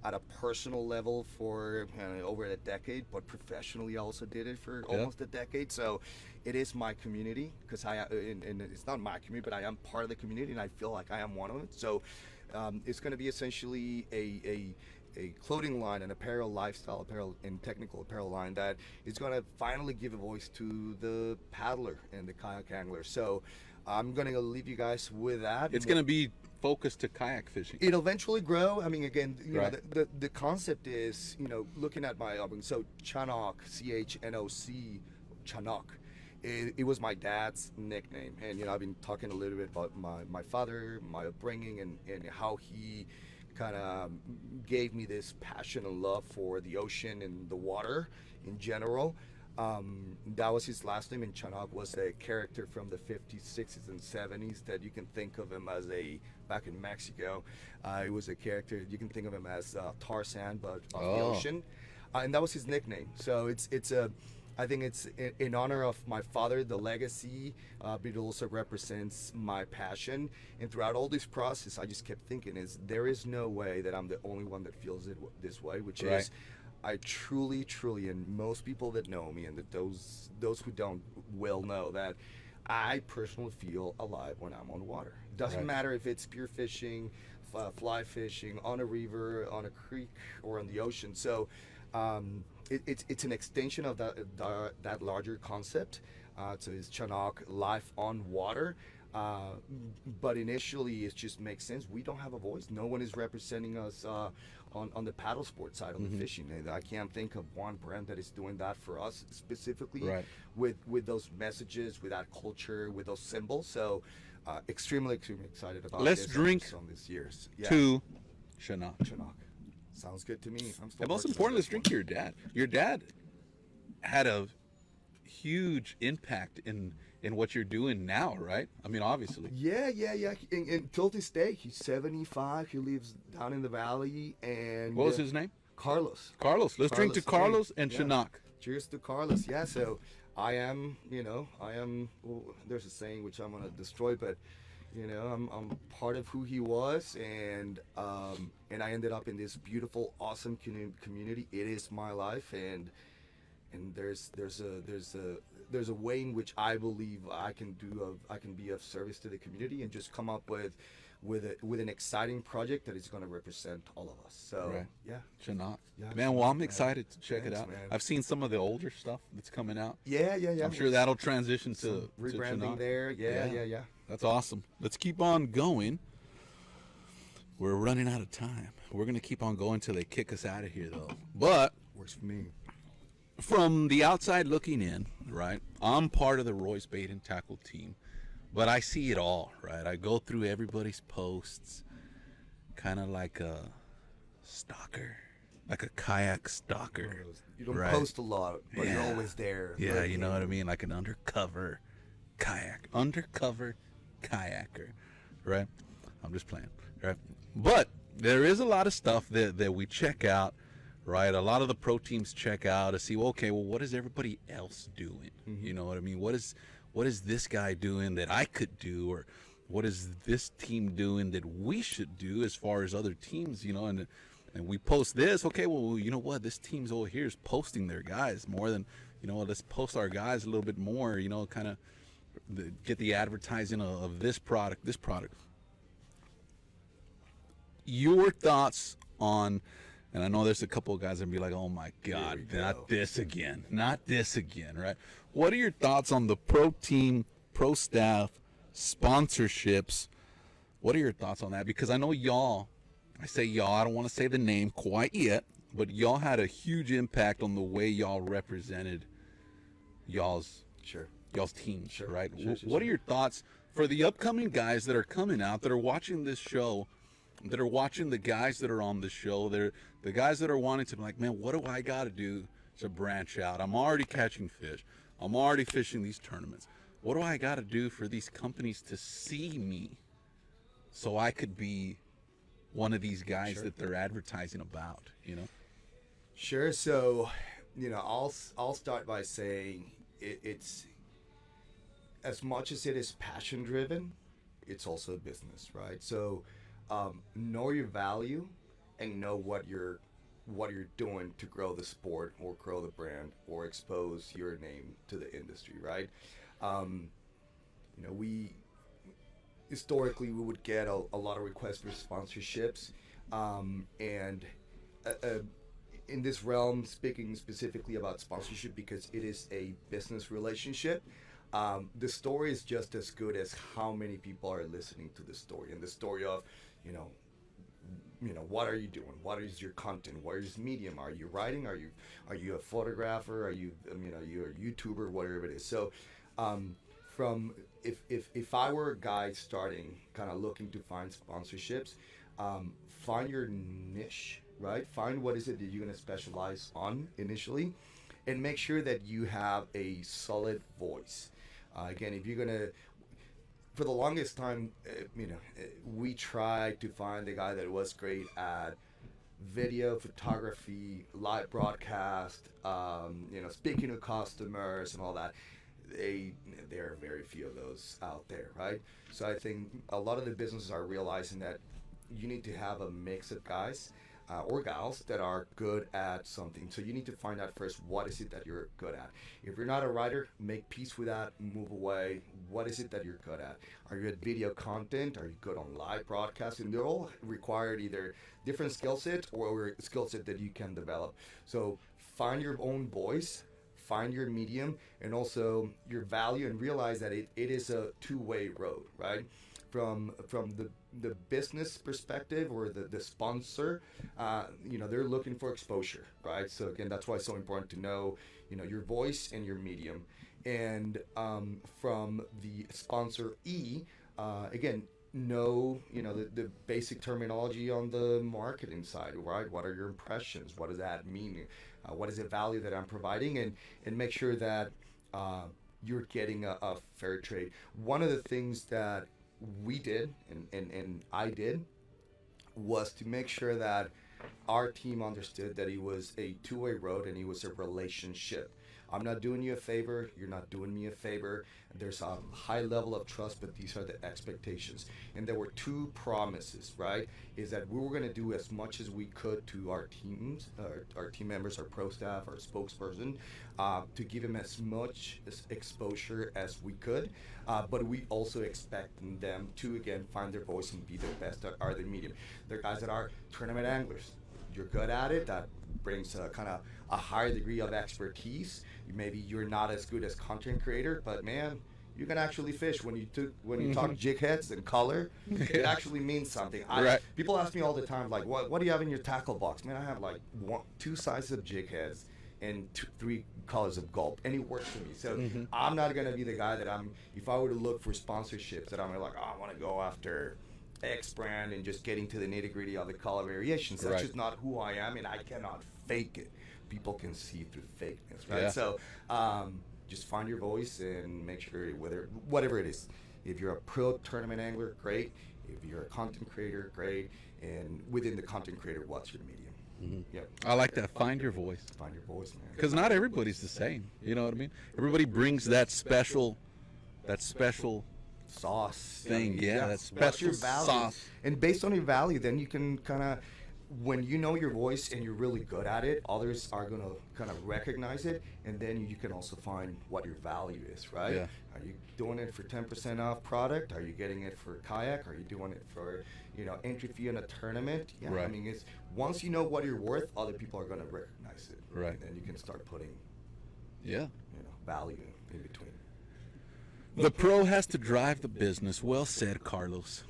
at a personal level for over a decade, but professionally I also did it for almost a decade. So it is my community, because and it's not my community, but I am part of the community, and I feel like I am one of it. So it's going to be essentially a clothing line, an apparel, lifestyle apparel, and technical apparel line that is going to finally give a voice to the paddler and the kayak angler. So I'm going to leave you guys with that. It's going to be focused to kayak fishing. It'll eventually grow. I mean, again, Right. the concept is, looking at my album. So Chanoc, CHNOC, Chanoc. It was my dad's nickname, and I've been talking a little bit about my father, my upbringing, and how he kind of gave me this passion and love for the ocean and the water in general. That was his last name, and Chanoc was a character from the 50s, 60s, and 70s that you can think of him as back in Mexico. It was a character, you can think of him as Tarzan, but of the ocean. And that was his nickname. So I think it's in honor of my father, the legacy, but it also represents my passion. And throughout all this process, I just kept thinking, there is no way that I'm the only one that feels it this way, which Right. is, I truly, and most people that know me, and that those who don't will know, that I personally feel alive when I'm on water. It doesn't Right. matter if it's spear fishing, fly fishing, on a river, on a creek, or in the ocean. So it's an extension of that larger concept. So it's Chanoc, life on water. But initially, it just makes sense. We don't have a voice. No one is representing us on the paddle sport side, on the fishing. And I can't think of one brand that is doing that for us specifically, Right. with those messages, with that culture, with those symbols. So extremely excited about Let's this drink on this year's. Yeah. to Chinook. Chinook. Sounds good to me. I'm still And most working on importantly, let's this drink one. to your dad. Your dad huge impact in what you're doing now, right? I mean, obviously. Yeah. And till this day, he's 75. He lives down in the valley. And What was his name? Carlos. Carlos. Let's drink to Carlos and Yeah. Chinook. Cheers to Carlos. Yeah. So I am. Well, there's a saying which I'm gonna destroy, but I'm part of who he was, and I ended up in this beautiful, awesome community. It is my life, and there's a way in which I believe I can be of service to the community and just come up with an exciting project that is going to represent all of us. So Right. yeah. Chinook. Yeah, Man, well, I'm excited to check it Thanks, out. man. I've seen some of the older stuff that's coming out. Yeah. I'm sure that'll transition to Some rebranding Chinook. there. Yeah. That's awesome. Let's keep on going. We're running out of time. We're going to keep on going till they kick us out of here, though. But Works for me. from the outside looking in, right, I'm part of the Roy's Bait and Tackle team, but I see it all, right? I go through everybody's posts, kind of like a stalker, like a kayak stalker. You don't right? post a lot, but you're Yeah. always there. Yeah, you know what I mean? Like an undercover kayaker, right? I'm just playing, right? But there is a lot of stuff that we check out, right? A lot of the pro teams check out to see, well, okay, well, what is everybody else doing? You know what I mean? What is this guy doing that I could do, or what is this team doing that we should do as far as other teams, and we post this, okay, well, you know what, this team's over here is posting their guys more than, let's post our guys a little bit more, kind of get the advertising of this product. Your thoughts on, and I know there's a couple of guys that be like, oh my God, not this again, right? What are your thoughts on the pro team, pro staff, sponsorships? What are your thoughts on that? Because I know y'all, I say y'all, I don't want to say the name quite yet, but y'all had a huge impact on the way y'all represented y'all's teams, right? What are your thoughts for the upcoming guys that are coming out, that are watching this show, that are watching the guys that are on the show? They're the guys that are wanting to be like, man, what do I got to do to branch out? I'm already catching fish. I'm already fishing these tournaments. What do I got to do for these companies to see me so I could be one of these guys that they're advertising about, Sure. So, I'll start by saying it's as much as it is passion driven, it's also a business, right? So, know your value and know what you're doing to grow the sport or grow the brand or expose your name to the industry, right? We historically we would get a lot of requests for sponsorships, and in this realm, speaking specifically about sponsorship because it is a business relationship, the story is just as good as how many people are listening to the story, and the story of what are you doing, what is your content, what is medium, are you writing, are you a photographer, are you you're a YouTuber, whatever it is. So from if I were a guy starting kind of looking to find sponsorships, find your niche, right? Find what is it that you're going to specialize on initially, and make sure that you have a solid voice. Again, if you're going to, for the longest time, we tried to find the guy that was great at video, photography, live broadcast, speaking to customers and all that. There are very few of those out there, right? So I think a lot of the businesses are realizing that you need to have a mix of guys or gals that are good at something. So you need to find out first, what is it that you're good at? If you're not a writer, make peace with that, move away. What is it that you're good at? Are you at video content? Are you good on live broadcasting? They're all required either different skill set or a skill set that you can develop. So find your own voice, find your medium, and also your value, and realize that it is a two-way road, right? From the business perspective or the sponsor, they're looking for exposure, right? So again, that's why it's so important to know, your voice and your medium. And from the sponsor again, know, the basic terminology on the marketing side, right? What are your impressions? What does that mean? What is the value that I'm providing? And make sure that you're getting a fair trade. One of the things that we did and I did was to make sure that our team understood that it was a two-way road and it was a relationship. I'm not doing you a favor, you're not doing me a favor. There's a high level of trust, but these are the expectations. And there were two promises, right? Is that we were going to do as much as we could to our teams, our team members, our pro staff, our spokesperson, to give them as much exposure as we could. But we also expect them to, again, find their voice and be their best at the medium. They're guys that are tournament anglers. You're good at it. That brings kind of a higher degree of expertise. Maybe you're not as good as content creator, but man, you can actually fish. When you talk jig heads and color, it actually means something. People ask me all the time, like, what do you have in your tackle box? Man, I have like two sizes of jig heads and three colors of gulp, and it works for me. So I'm not gonna be the guy that if I were to look for sponsorships, that I'm like, oh, I want to go after X brand and just getting to the nitty gritty of the color variations. That's just not who I am, and I cannot fake it. People can see through fakeness, right? So just find your voice and make sure whatever it is. If you're a pro tournament angler, great. If you're a content creator, great. And within the content creator, what's your medium? Yep. I like that. Find your voice. Find your voice, man. Because not everybody's the same. You know what I mean? Everybody brings that special sauce thing. Yeah, that special sauce. And based on your value, then you can kind of, when you know your voice and you're really good at it, others are going to kind of recognize it, and then you can also find what your value is, right? Yeah. Are you doing it for 10% off product? Are you getting it for Kayak? Are you doing it for, entry fee in a tournament? Yeah, right. I mean, it's once you know what you're worth, other people are going to recognize it. Right. And then you can start putting value in between. The pro has to drive the business. Well said, Carlos.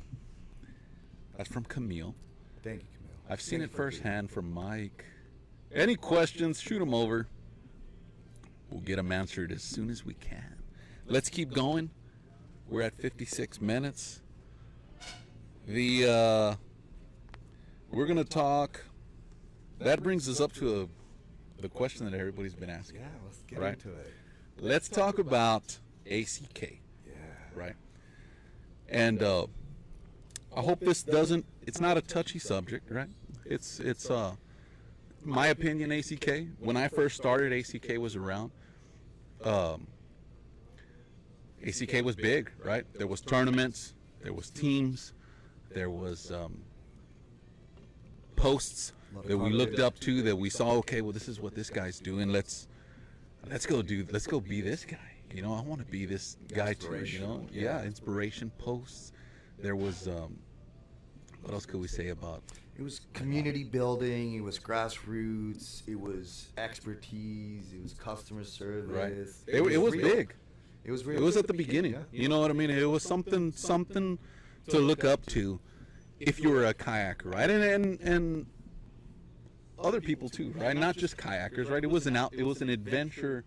That's from Camille. Thank you, Camille. I've seen it firsthand from Mike. Any questions, shoot them over. We'll get them answered as soon as we can. Let's keep going. We're at 56 minutes. We're going to talk. That brings us up to the question that everybody's been asking. Yeah, let's get into it. Let's talk about ACK. Yeah. Right. And I hope this doesn't. It's not a touchy subject, right? It's my opinion. ACK. When I first started, ACK was around. ACK was big, right? There was tournaments. There was teams. There was posts that we looked up to, that we saw. Okay, well, this is what this guy's doing. Let's go be this guy. I want to be this guy too. Yeah, inspiration posts. There was what else could we say about? It was community building. It was grassroots. It was expertise. It was customer service. Right. It was big. It was real. It was at the beginning. Yeah. You know what I mean? It was something to look up to if you were a kayaker, right? And other people too, right? Not just kayakers, right? It was an adventure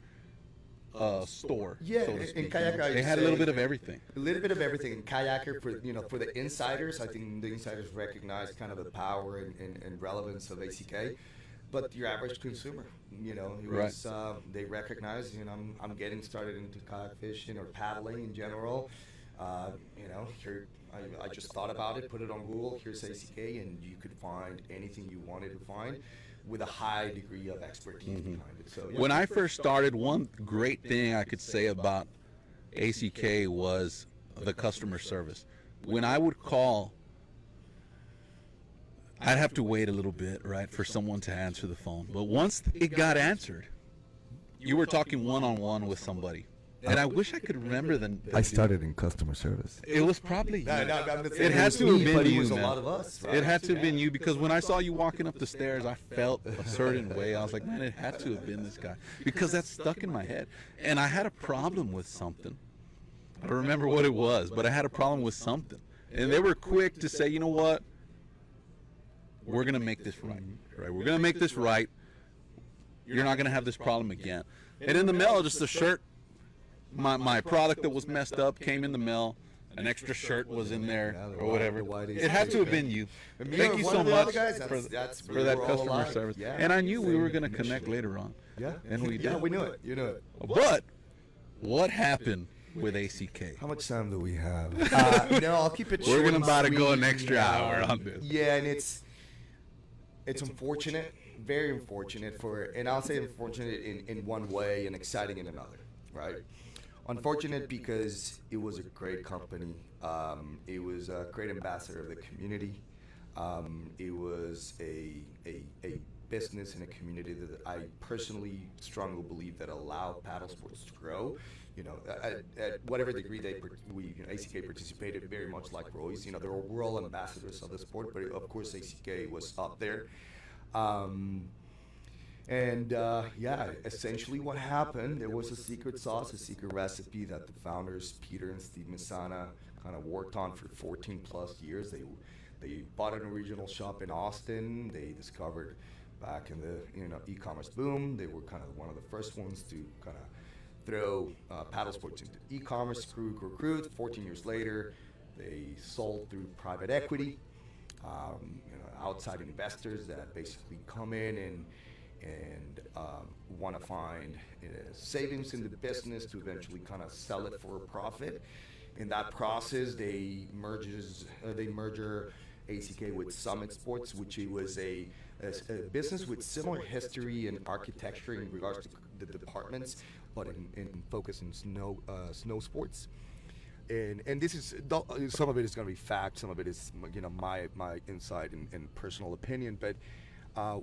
store. Yeah, so to speak. in kayak, they had a little bit of everything. A little bit of everything. In kayaker, for the insiders, I think the insiders recognize kind of the power and relevance of ACK. But your average consumer, it was, they recognize, I'm getting started into kayak fishing or paddling in general. Here, I just thought about it, put it on Google, here's ACK, and you could find anything you wanted to find with a high degree of expertise behind it. So, when I first started, one great thing I could say about ACK was the customer service. When I would call, I'd have to wait a little bit, right, for someone to answer the phone. But once it got answered, you were talking one-on-one with somebody. And I wish I could remember I started in customer service. It was probably you. It had to have been you, It was man. a lot of us. Right? It had to have been you, because when I saw you walking up the stairs, I felt a certain way. I was like, man, it had to have been this guy, because that's stuck in my head. And I had a problem with something. I don't remember what it was, but I had a problem with something. And they were quick to say, you know what? We're going to make this right. Right? We're going to make this right. You're not going to have this problem again. And in the mail, just a shirt. My product that was messed up came in the mail. An extra shirt was in there, or whatever. It had to have been you. Thank you so much for that customer service. And I knew we were going to connect later on. Yeah. And we did. Yeah, we knew it. You knew it. But What happened with ACK? How much time do we have? No, I'll keep it We're short. gonna and about to go sweet. an extra hour on this. Yeah, and it's unfortunate, very unfortunate and I'll say unfortunate in one way and exciting in another, right? Unfortunate because it was a great company. It was a great ambassador of the community. It was a business and a community that I personally strongly believe that allowed paddle sports to grow. You know, at whatever degree ACK participated, very much like Roy's. You know, there were world ambassadors of the sport, but of course ACK was up there. Essentially what happened, there was a secret sauce, a secret recipe that the founders, Peter and Steve Misana, kind of worked on for 14 plus years. They bought an original shop in Austin. They discovered back in the e-commerce boom, they were kind of one of the first ones to kind of throw paddle sports into e-commerce. Grew. 14 years later, they sold through private equity. Outside investors that basically come in and want to find savings in the business to eventually kind of sell it for a profit. In that process, they merger ACK with Summit Sports, which was a business with similar history and architecture in regards to the departments, but in focus in snow sports. And this is, some of it is going to be fact, some of it is my insight and personal opinion. But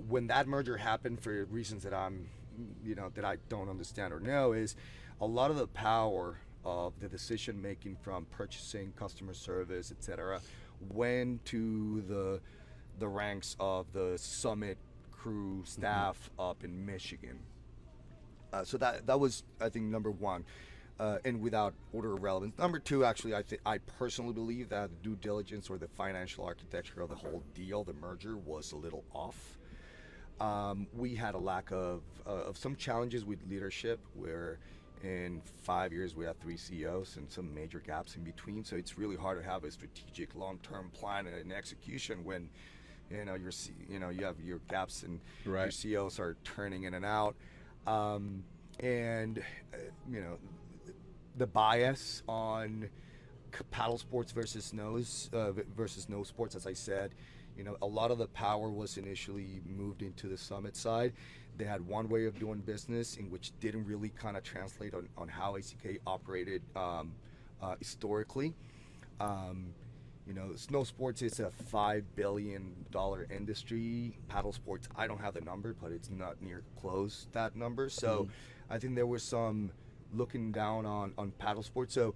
when that merger happened, for reasons that that I don't understand or know, is a lot of the power of the decision making from purchasing, customer service, etc., went to the ranks of the Summit crew staff up in Michigan. So that was, I think, number one. And without order of relevance. Number two, actually, I personally believe that the due diligence or the financial architecture of the whole deal, the merger, was a little off. We had a lack of some challenges with leadership, where in 5 years we had 3 CEOs and some major gaps in between. So it's really hard to have a strategic long-term plan and an execution when you have your gaps and right. Your CEOs are turning in and out, the bias on paddle sports versus snow sports, as I said, a lot of the power was initially moved into the Summit side. They had one way of doing business in which didn't really kind of translate on how ACK operated historically. Snow sports is a $5 billion industry. Paddle sports, I don't have the number, but it's not near close that number. So I think there was some looking down on paddle sports. So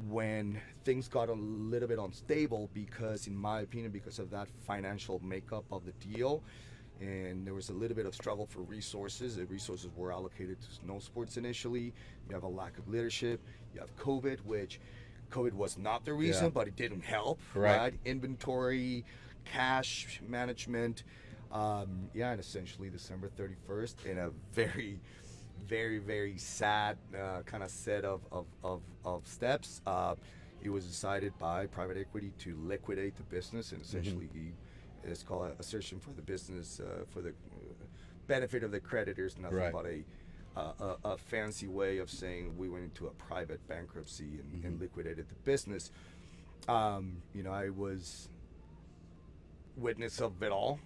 when things got a little bit unstable, because in my opinion, because of that financial makeup of the deal, and there was a little bit of struggle for resources, the resources were allocated to snow sports initially. You have a lack of leadership. You have COVID, which COVID was not the reason, but it didn't help, right? Inventory, cash management, and essentially December 31st, in a very, very, very sad kind of set of steps, it was decided by private equity to liquidate the business and essentially it's called an assertion for the business for the benefit of the creditors, nothing but a fancy way of saying we went into a private bankruptcy and liquidated the business. I was witness of it all.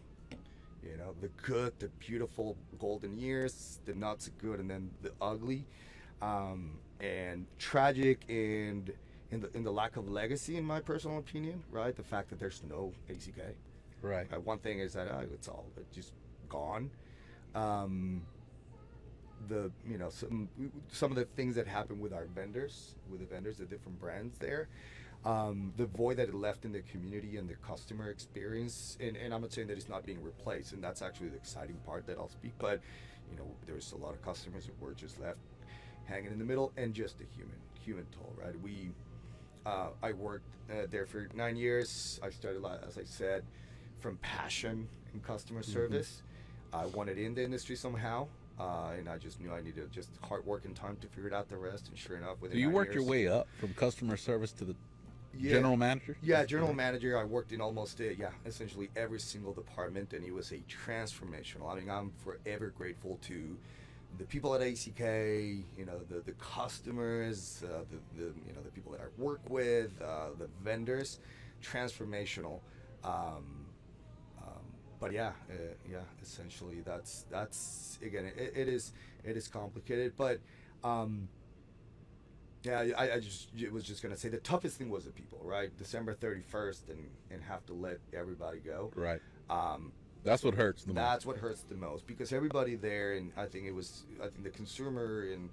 The good, the beautiful golden years, the not so good, and then the ugly, and tragic, and in the lack of legacy, in my personal opinion, right? The fact that there's no ACK. Right. One thing is that it's all just gone. Some of the things that happened with our vendors, the different brands there, the void that it left in the community and the customer experience, and I'm not saying that it's not being replaced, and that's actually the exciting part that I'll speak, but there's a lot of customers that were just left hanging in the middle, and just the human toll, right? I worked there for 9 years. I started, as I said, from passion in customer service. I wanted in the industry somehow. And I just knew I needed just hard work and time to figure it out the rest. And sure enough, within 9 years. So you worked your way up from customer service to the general manager? Yeah, general manager. I worked in almost essentially every single department, and it was a transformational. I mean, I'm forever grateful to the people at ACK, the customers, the people that I work with, the vendors, transformational. But essentially that's again, it is complicated, but I was just gonna say the toughest thing was the people, right? December 31st, and have to let everybody go. Right. That's what hurts the most. That's what hurts the most, because everybody there, and I think the consumer and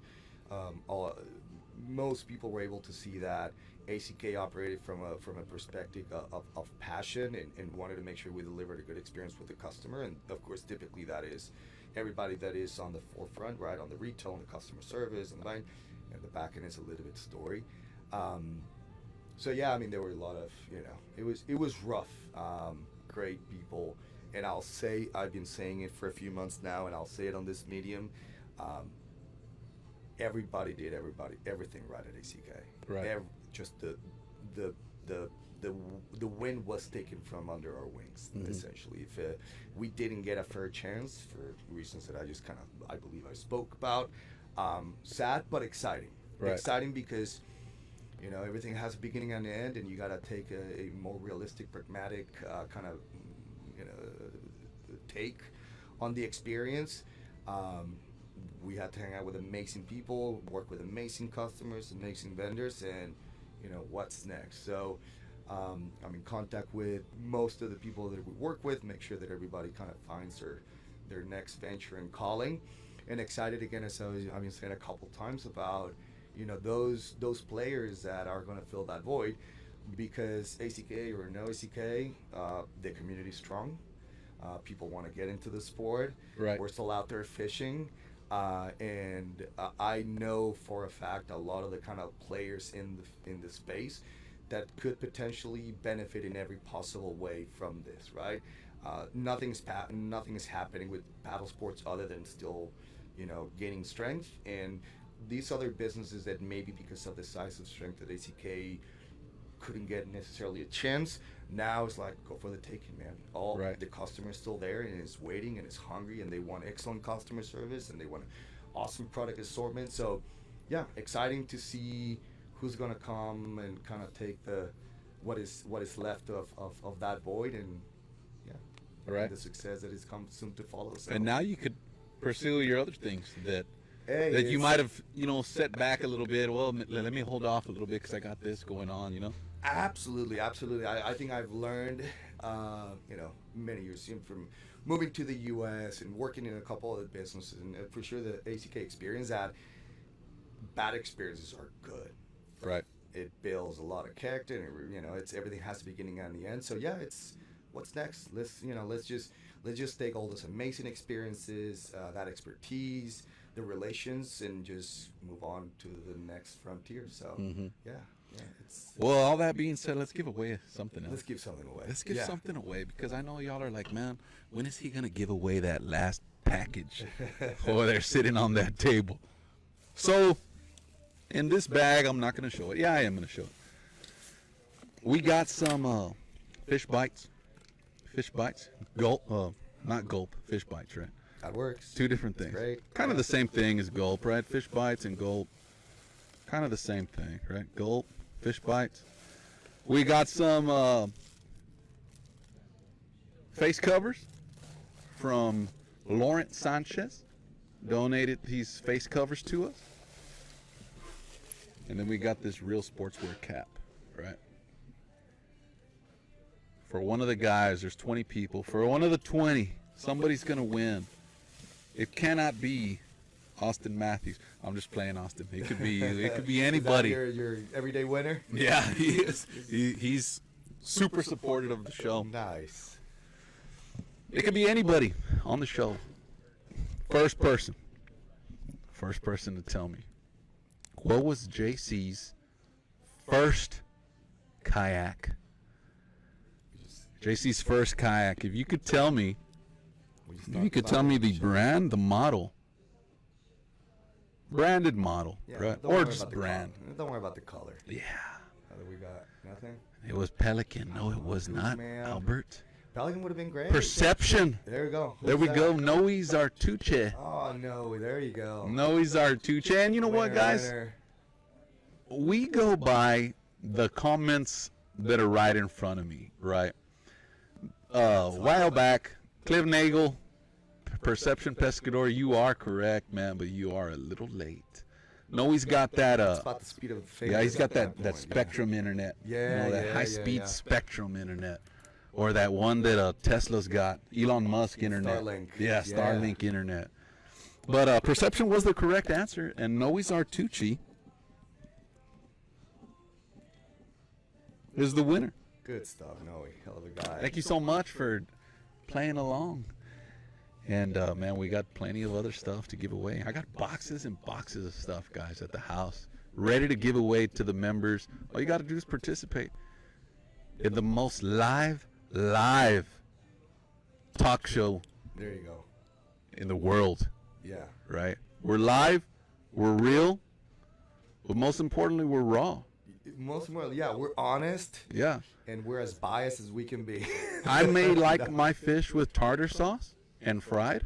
most people were able to see that ACK operated from a perspective of passion, and wanted to make sure we delivered a good experience with the customer. And of course, typically that is everybody that is on the forefront, right, on the retail and the customer service and the buying, and the back end is a little bit story. So yeah, I mean, there were a lot of, it was rough. Great people, and I've been saying it for a few months now, and I'll say it on this medium. Everybody did everything right at ACK. Right. Just the wind was taken from under our wings, essentially. If we didn't get a fair chance for reasons that I believe I spoke about, sad but exciting. Right. Exciting because everything has a beginning and an end, and you got to take a more realistic, pragmatic kind of take on the experience. We had to hang out with amazing people, work with amazing customers, amazing vendors, and what's next. So I'm in contact with most of the people that we work with, make sure that everybody kind of finds their next venture and calling, and excited again, as I've been saying a couple times, about those players that are going to fill that void, because ACK or no ACK, the community's strong. People want to get into the sport. Right. We're still out there fishing. And I know for a fact a lot of the kind of players in the space that could potentially benefit in every possible way from this, right? Nothing is happening with paddle sports other than still, gaining strength. And these other businesses that maybe because of the size of strength that ACK couldn't get necessarily a chance, now it's like, go for the taking, man. Right. The customer is still there and is waiting and is hungry, and they want excellent customer service, and they want awesome product assortment. So yeah, exciting to see who's gonna come and kind of take what is left of that void, and Right. the success that is come soon to follow. So. And now you could pursue your other things that Hey, you might have set back a little bit. Well, let me hold off a little bit because I got this going on. Absolutely. I think I've learned, many years from moving to the U.S. and working in a couple of businesses, and for sure the ACK experience, that bad experiences are good. Right. It builds a lot of character, and it's everything has a beginning and the end. So yeah, it's what's next. Let's just take all those amazing experiences, that expertise, the relations, and just move on to the next frontier. So it's. Well, all that being said, let's give away something else. Let's give something away. Let's give something away, because I know y'all are like, man, when is he going to give away that last package? Or they're sitting on that table. So, in this bag, I'm not going to show it. Yeah, I am going to show it. We got some fish bites. Fish bites. Gulp. Not gulp. Fish bites, right? That works. Two different things. Great. Kind of the same thing as gulp, right? Fish bites and gulp. Kind of the same thing, right? Gulp, fish bites. We got some face covers from Laurent Sanchez. Donated these face covers to us. And then we got this Real Sportswear cap, right? For one of the guys, there's 20 people. For one of the 20, somebody's going to win. It cannot be Austin Matthews. I'm just playing Austin. It could be anybody. Is that your everyday winner? Yeah, he is. He's super supportive of the show. Nice. It could be anybody on the show. First person to tell me, what was JC's first kayak? JC's first kayak. If you could tell me, the brand, the model, branded model, right? Or just brand. Don't worry about the color. Yeah. We got nothing. It was Pelican. No, it was not. Man. Albert. Pelican would have been great. Perception. There we go. There we go. Noe's Artuche. Oh, Oh, no. There you go. Noe's our two-chi. And you know what, guys? Winner. We go by the comments that are right in front of me, right? A while back, Cliff Nagel, Perception Pescador, you are correct, man, but you are a little late. Noe's got that, It's about the speed of the yeah, he's got that point, Spectrum internet. Yeah, that yeah, high-speed yeah. Spectrum internet. Or that one that Tesla's got, Elon Musk internet. Starlink. Yeah, Starlink internet. But Perception was the correct answer, and Noe's Artucci is the winner. Good stuff, Noe. Hell of a guy. Thank you so much for playing along. And, man, we got plenty of other stuff to give away. I got boxes and boxes of stuff, guys, at the house, ready to give away to the members. All you got to do is participate in the most live talk show There you go. in the world, Yeah. right? We're live, we're real, but most importantly, we're raw. Most importantly, yeah, we're honest Yeah. and we're as biased as we can be. I may like my fish with tartar sauce and fried,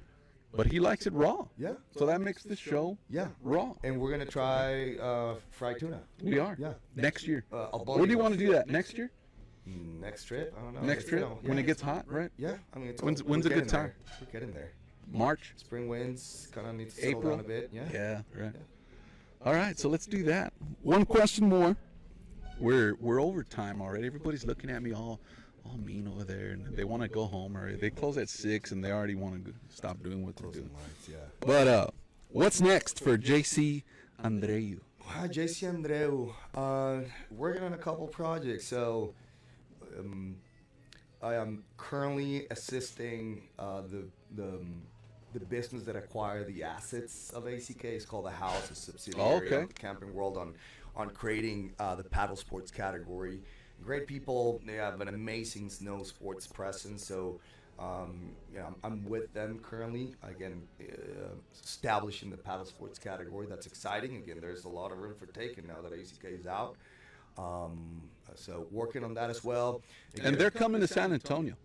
but he likes it raw. Yeah. So that makes the show Yeah. raw. And we're gonna try fried tuna. We are. Yeah. Next year. A Where do you want to do that? Next year? Next trip? I don't know. Next It's, trip? you know, When yeah. it gets hot, right? Yeah. I mean, it's When's we're a good getting time? there. We're getting there. March? Spring winds kind of need to settle April? down a bit. Yeah. Yeah, right. All right, so let's do that. One question more. We're over time already. Everybody's looking at me all mean over there, and they want to go home already. They close at 6, and they already want to stop doing what they're doing. Lights, yeah. But what's next for JC Andreu? Hi, JC Andreu. Working on a couple projects. So, I am currently assisting the business that acquired the assets of ACK. It's called The House, a subsidiary Okay. of Camping World, on creating the paddle sports category. Great people. They have an amazing snow sports presence. So, I'm with them currently. Again, establishing the paddle sports category. That's exciting. Again, there's a lot of room for taking now that ACK is out. So working on that as well. And they're coming to San Antonio.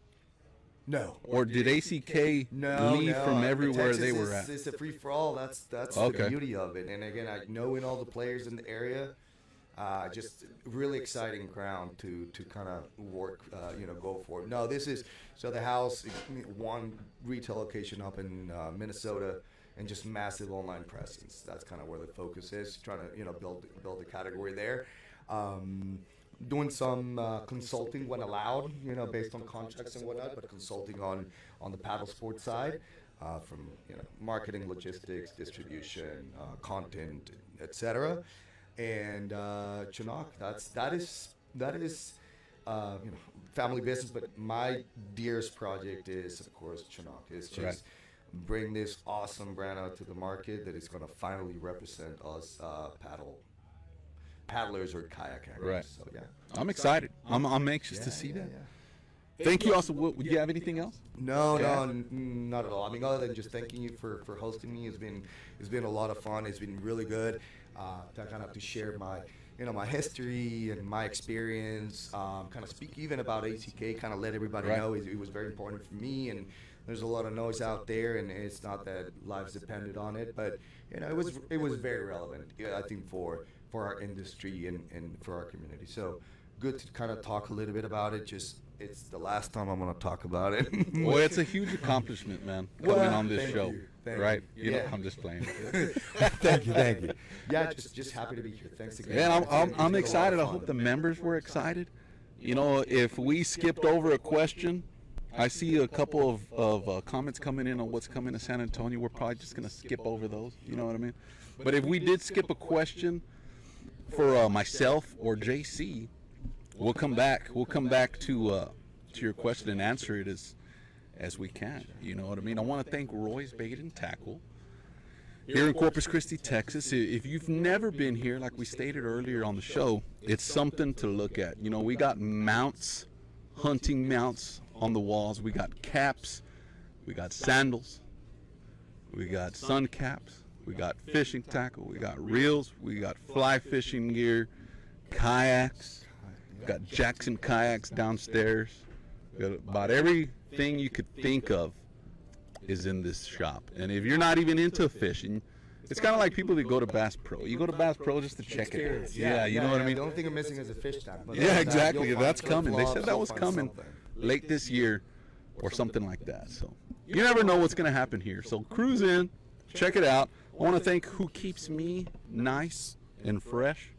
No. Or did ACK No, leave no. from everywhere Texas they were at? It's a free for all. That's Okay. the beauty of it. And again, knowing all the players in the area, just really exciting ground to kind of work, go for. No, this is The House, one retail location up in Minnesota, and just massive online presence. That's kind of where the focus is. Trying to build a category there. Doing some consulting when allowed, based on contracts and whatnot, but consulting on the paddle sports side, from marketing, logistics, distribution, content, etc. And Chinook, that is family business, but my dearest project is, of course, Chinook. It's just bring this awesome brand out to the market that is going to finally represent us paddlers or kayakers. Right. So yeah. I'm excited. I'm anxious to see that. Thank you. Also, would you have anything else? No, not at all. I mean, other than just thanking you for hosting me, it's been a lot of fun. It's been really good to kind of to share my history and my experience. Kind of speak even about ACK. Kind of let everybody know it was very important for me. And there's a lot of noise out there, and it's not that lives depended on it, but it was very relevant. I think for our industry and for our community. So good to kind of talk a little bit about it. Just it's the last time I'm going to talk about it. Well, it's a huge accomplishment, man, coming on this show. Thank right? you. Yeah. I'm just playing. Thank you. Yeah, just happy to be here. Thanks again. Man, I'm excited. I hope the members were excited. If we skipped over a question, I see a couple of comments coming in on what's coming to San Antonio. We're probably just going to skip over those. You know what I mean? But if we did skip a question for myself or JC, we'll come back. We'll come back to your question and answer it as we can. You know what I mean? I want to thank Roy's Bait and Tackle here in Corpus Christi, Texas. If you've never been here, like we stated earlier on the show, it's something to look at. We got mounts, hunting mounts on the walls. We got caps. We got sandals. We got sun caps. We got fishing tackle. We got reels. We got fly fishing gear, kayaks. We got Jackson kayaks downstairs. We got about everything you could think of is in this shop. And if you're not even into fishing, it's kind of like people that go to Bass Pro. You go to Bass Pro just to check it out. Yeah, you know what I mean? The only thing I'm missing is a fish tank. But Yeah, exactly. you'll find That's coming. They said flip-flops, that you'll was find coming something. late this year or something like that. So you never know what's going to happen here. So cruise in, check it out. I want to thank who keeps me nice and fresh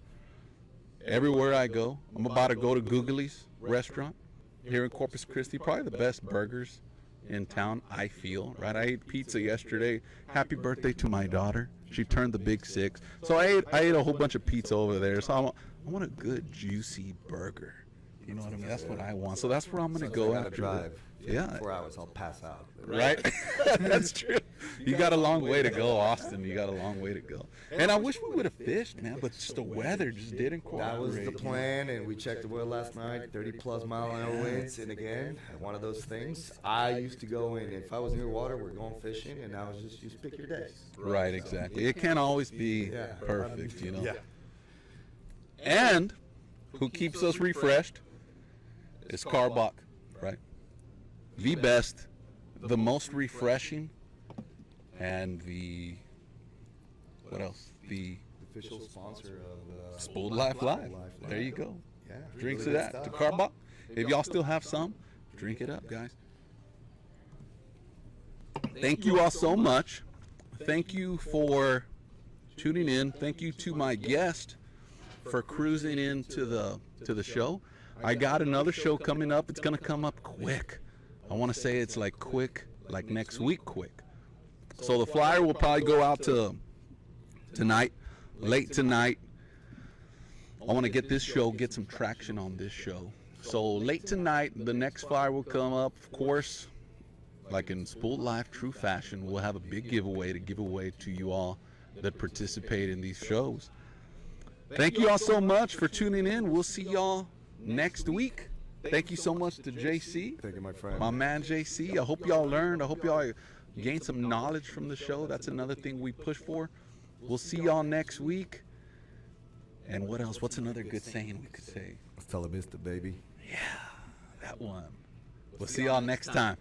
everywhere I go. I'm about to go to Googly's restaurant here in Corpus Christi. Probably the best burgers in town, I feel, right? I ate pizza yesterday. Happy birthday to my daughter. She turned the big 6. So I ate a whole bunch of pizza over there. So I want a good, juicy burger. You know what I mean? That's what I want. So that's where I'm going to go after. Drive. Yeah. 4 hours, I'll pass out. Right? That's true. You got a long way to go, Austin. You got a long way to go. And I wish we would have fished, man, but just the weather just didn't cooperate. That was the plan, and we checked the weather last night, 30-plus mile-an-hour winds. And again, one of those things, I used to go in, if I was near water, we're going fishing, and now it's just, you pick your days. Right, exactly. It can't always be Yeah. perfect, you know. Yeah. And who keeps us refreshed is Karbach, right? The best, the most refreshing, and the, what else? The Official sponsor of Spooled Life Live. There you go. Yeah. Drinks really of good that. To stuff. Karbach. If y'all still have some, drink it up, guys. Thank you all so much. Thank you for tuning in. Thank you to my guest for cruising into the show. I got another show coming up. It's gonna come up quick. I want to say it's like quick, like next week quick. So the flyer will probably go out to tonight, late tonight. I want to get this show, get some traction on this show. So late tonight, the next flyer will come up. Of course, like in Spooled Life true fashion, we'll have a big giveaway to give away to you all that participate in these shows. Thank you all so much for tuning in. We'll see y'all next week. Thank you so much to JC, Thank you, my friend. my man JC. I hope y'all learned. I hope y'all gained some knowledge from the show. That's another thing we push for. We'll see y'all next week. And what else? What's another good saying we could say? Hasta la vista, baby. That one. We'll see y'all next time.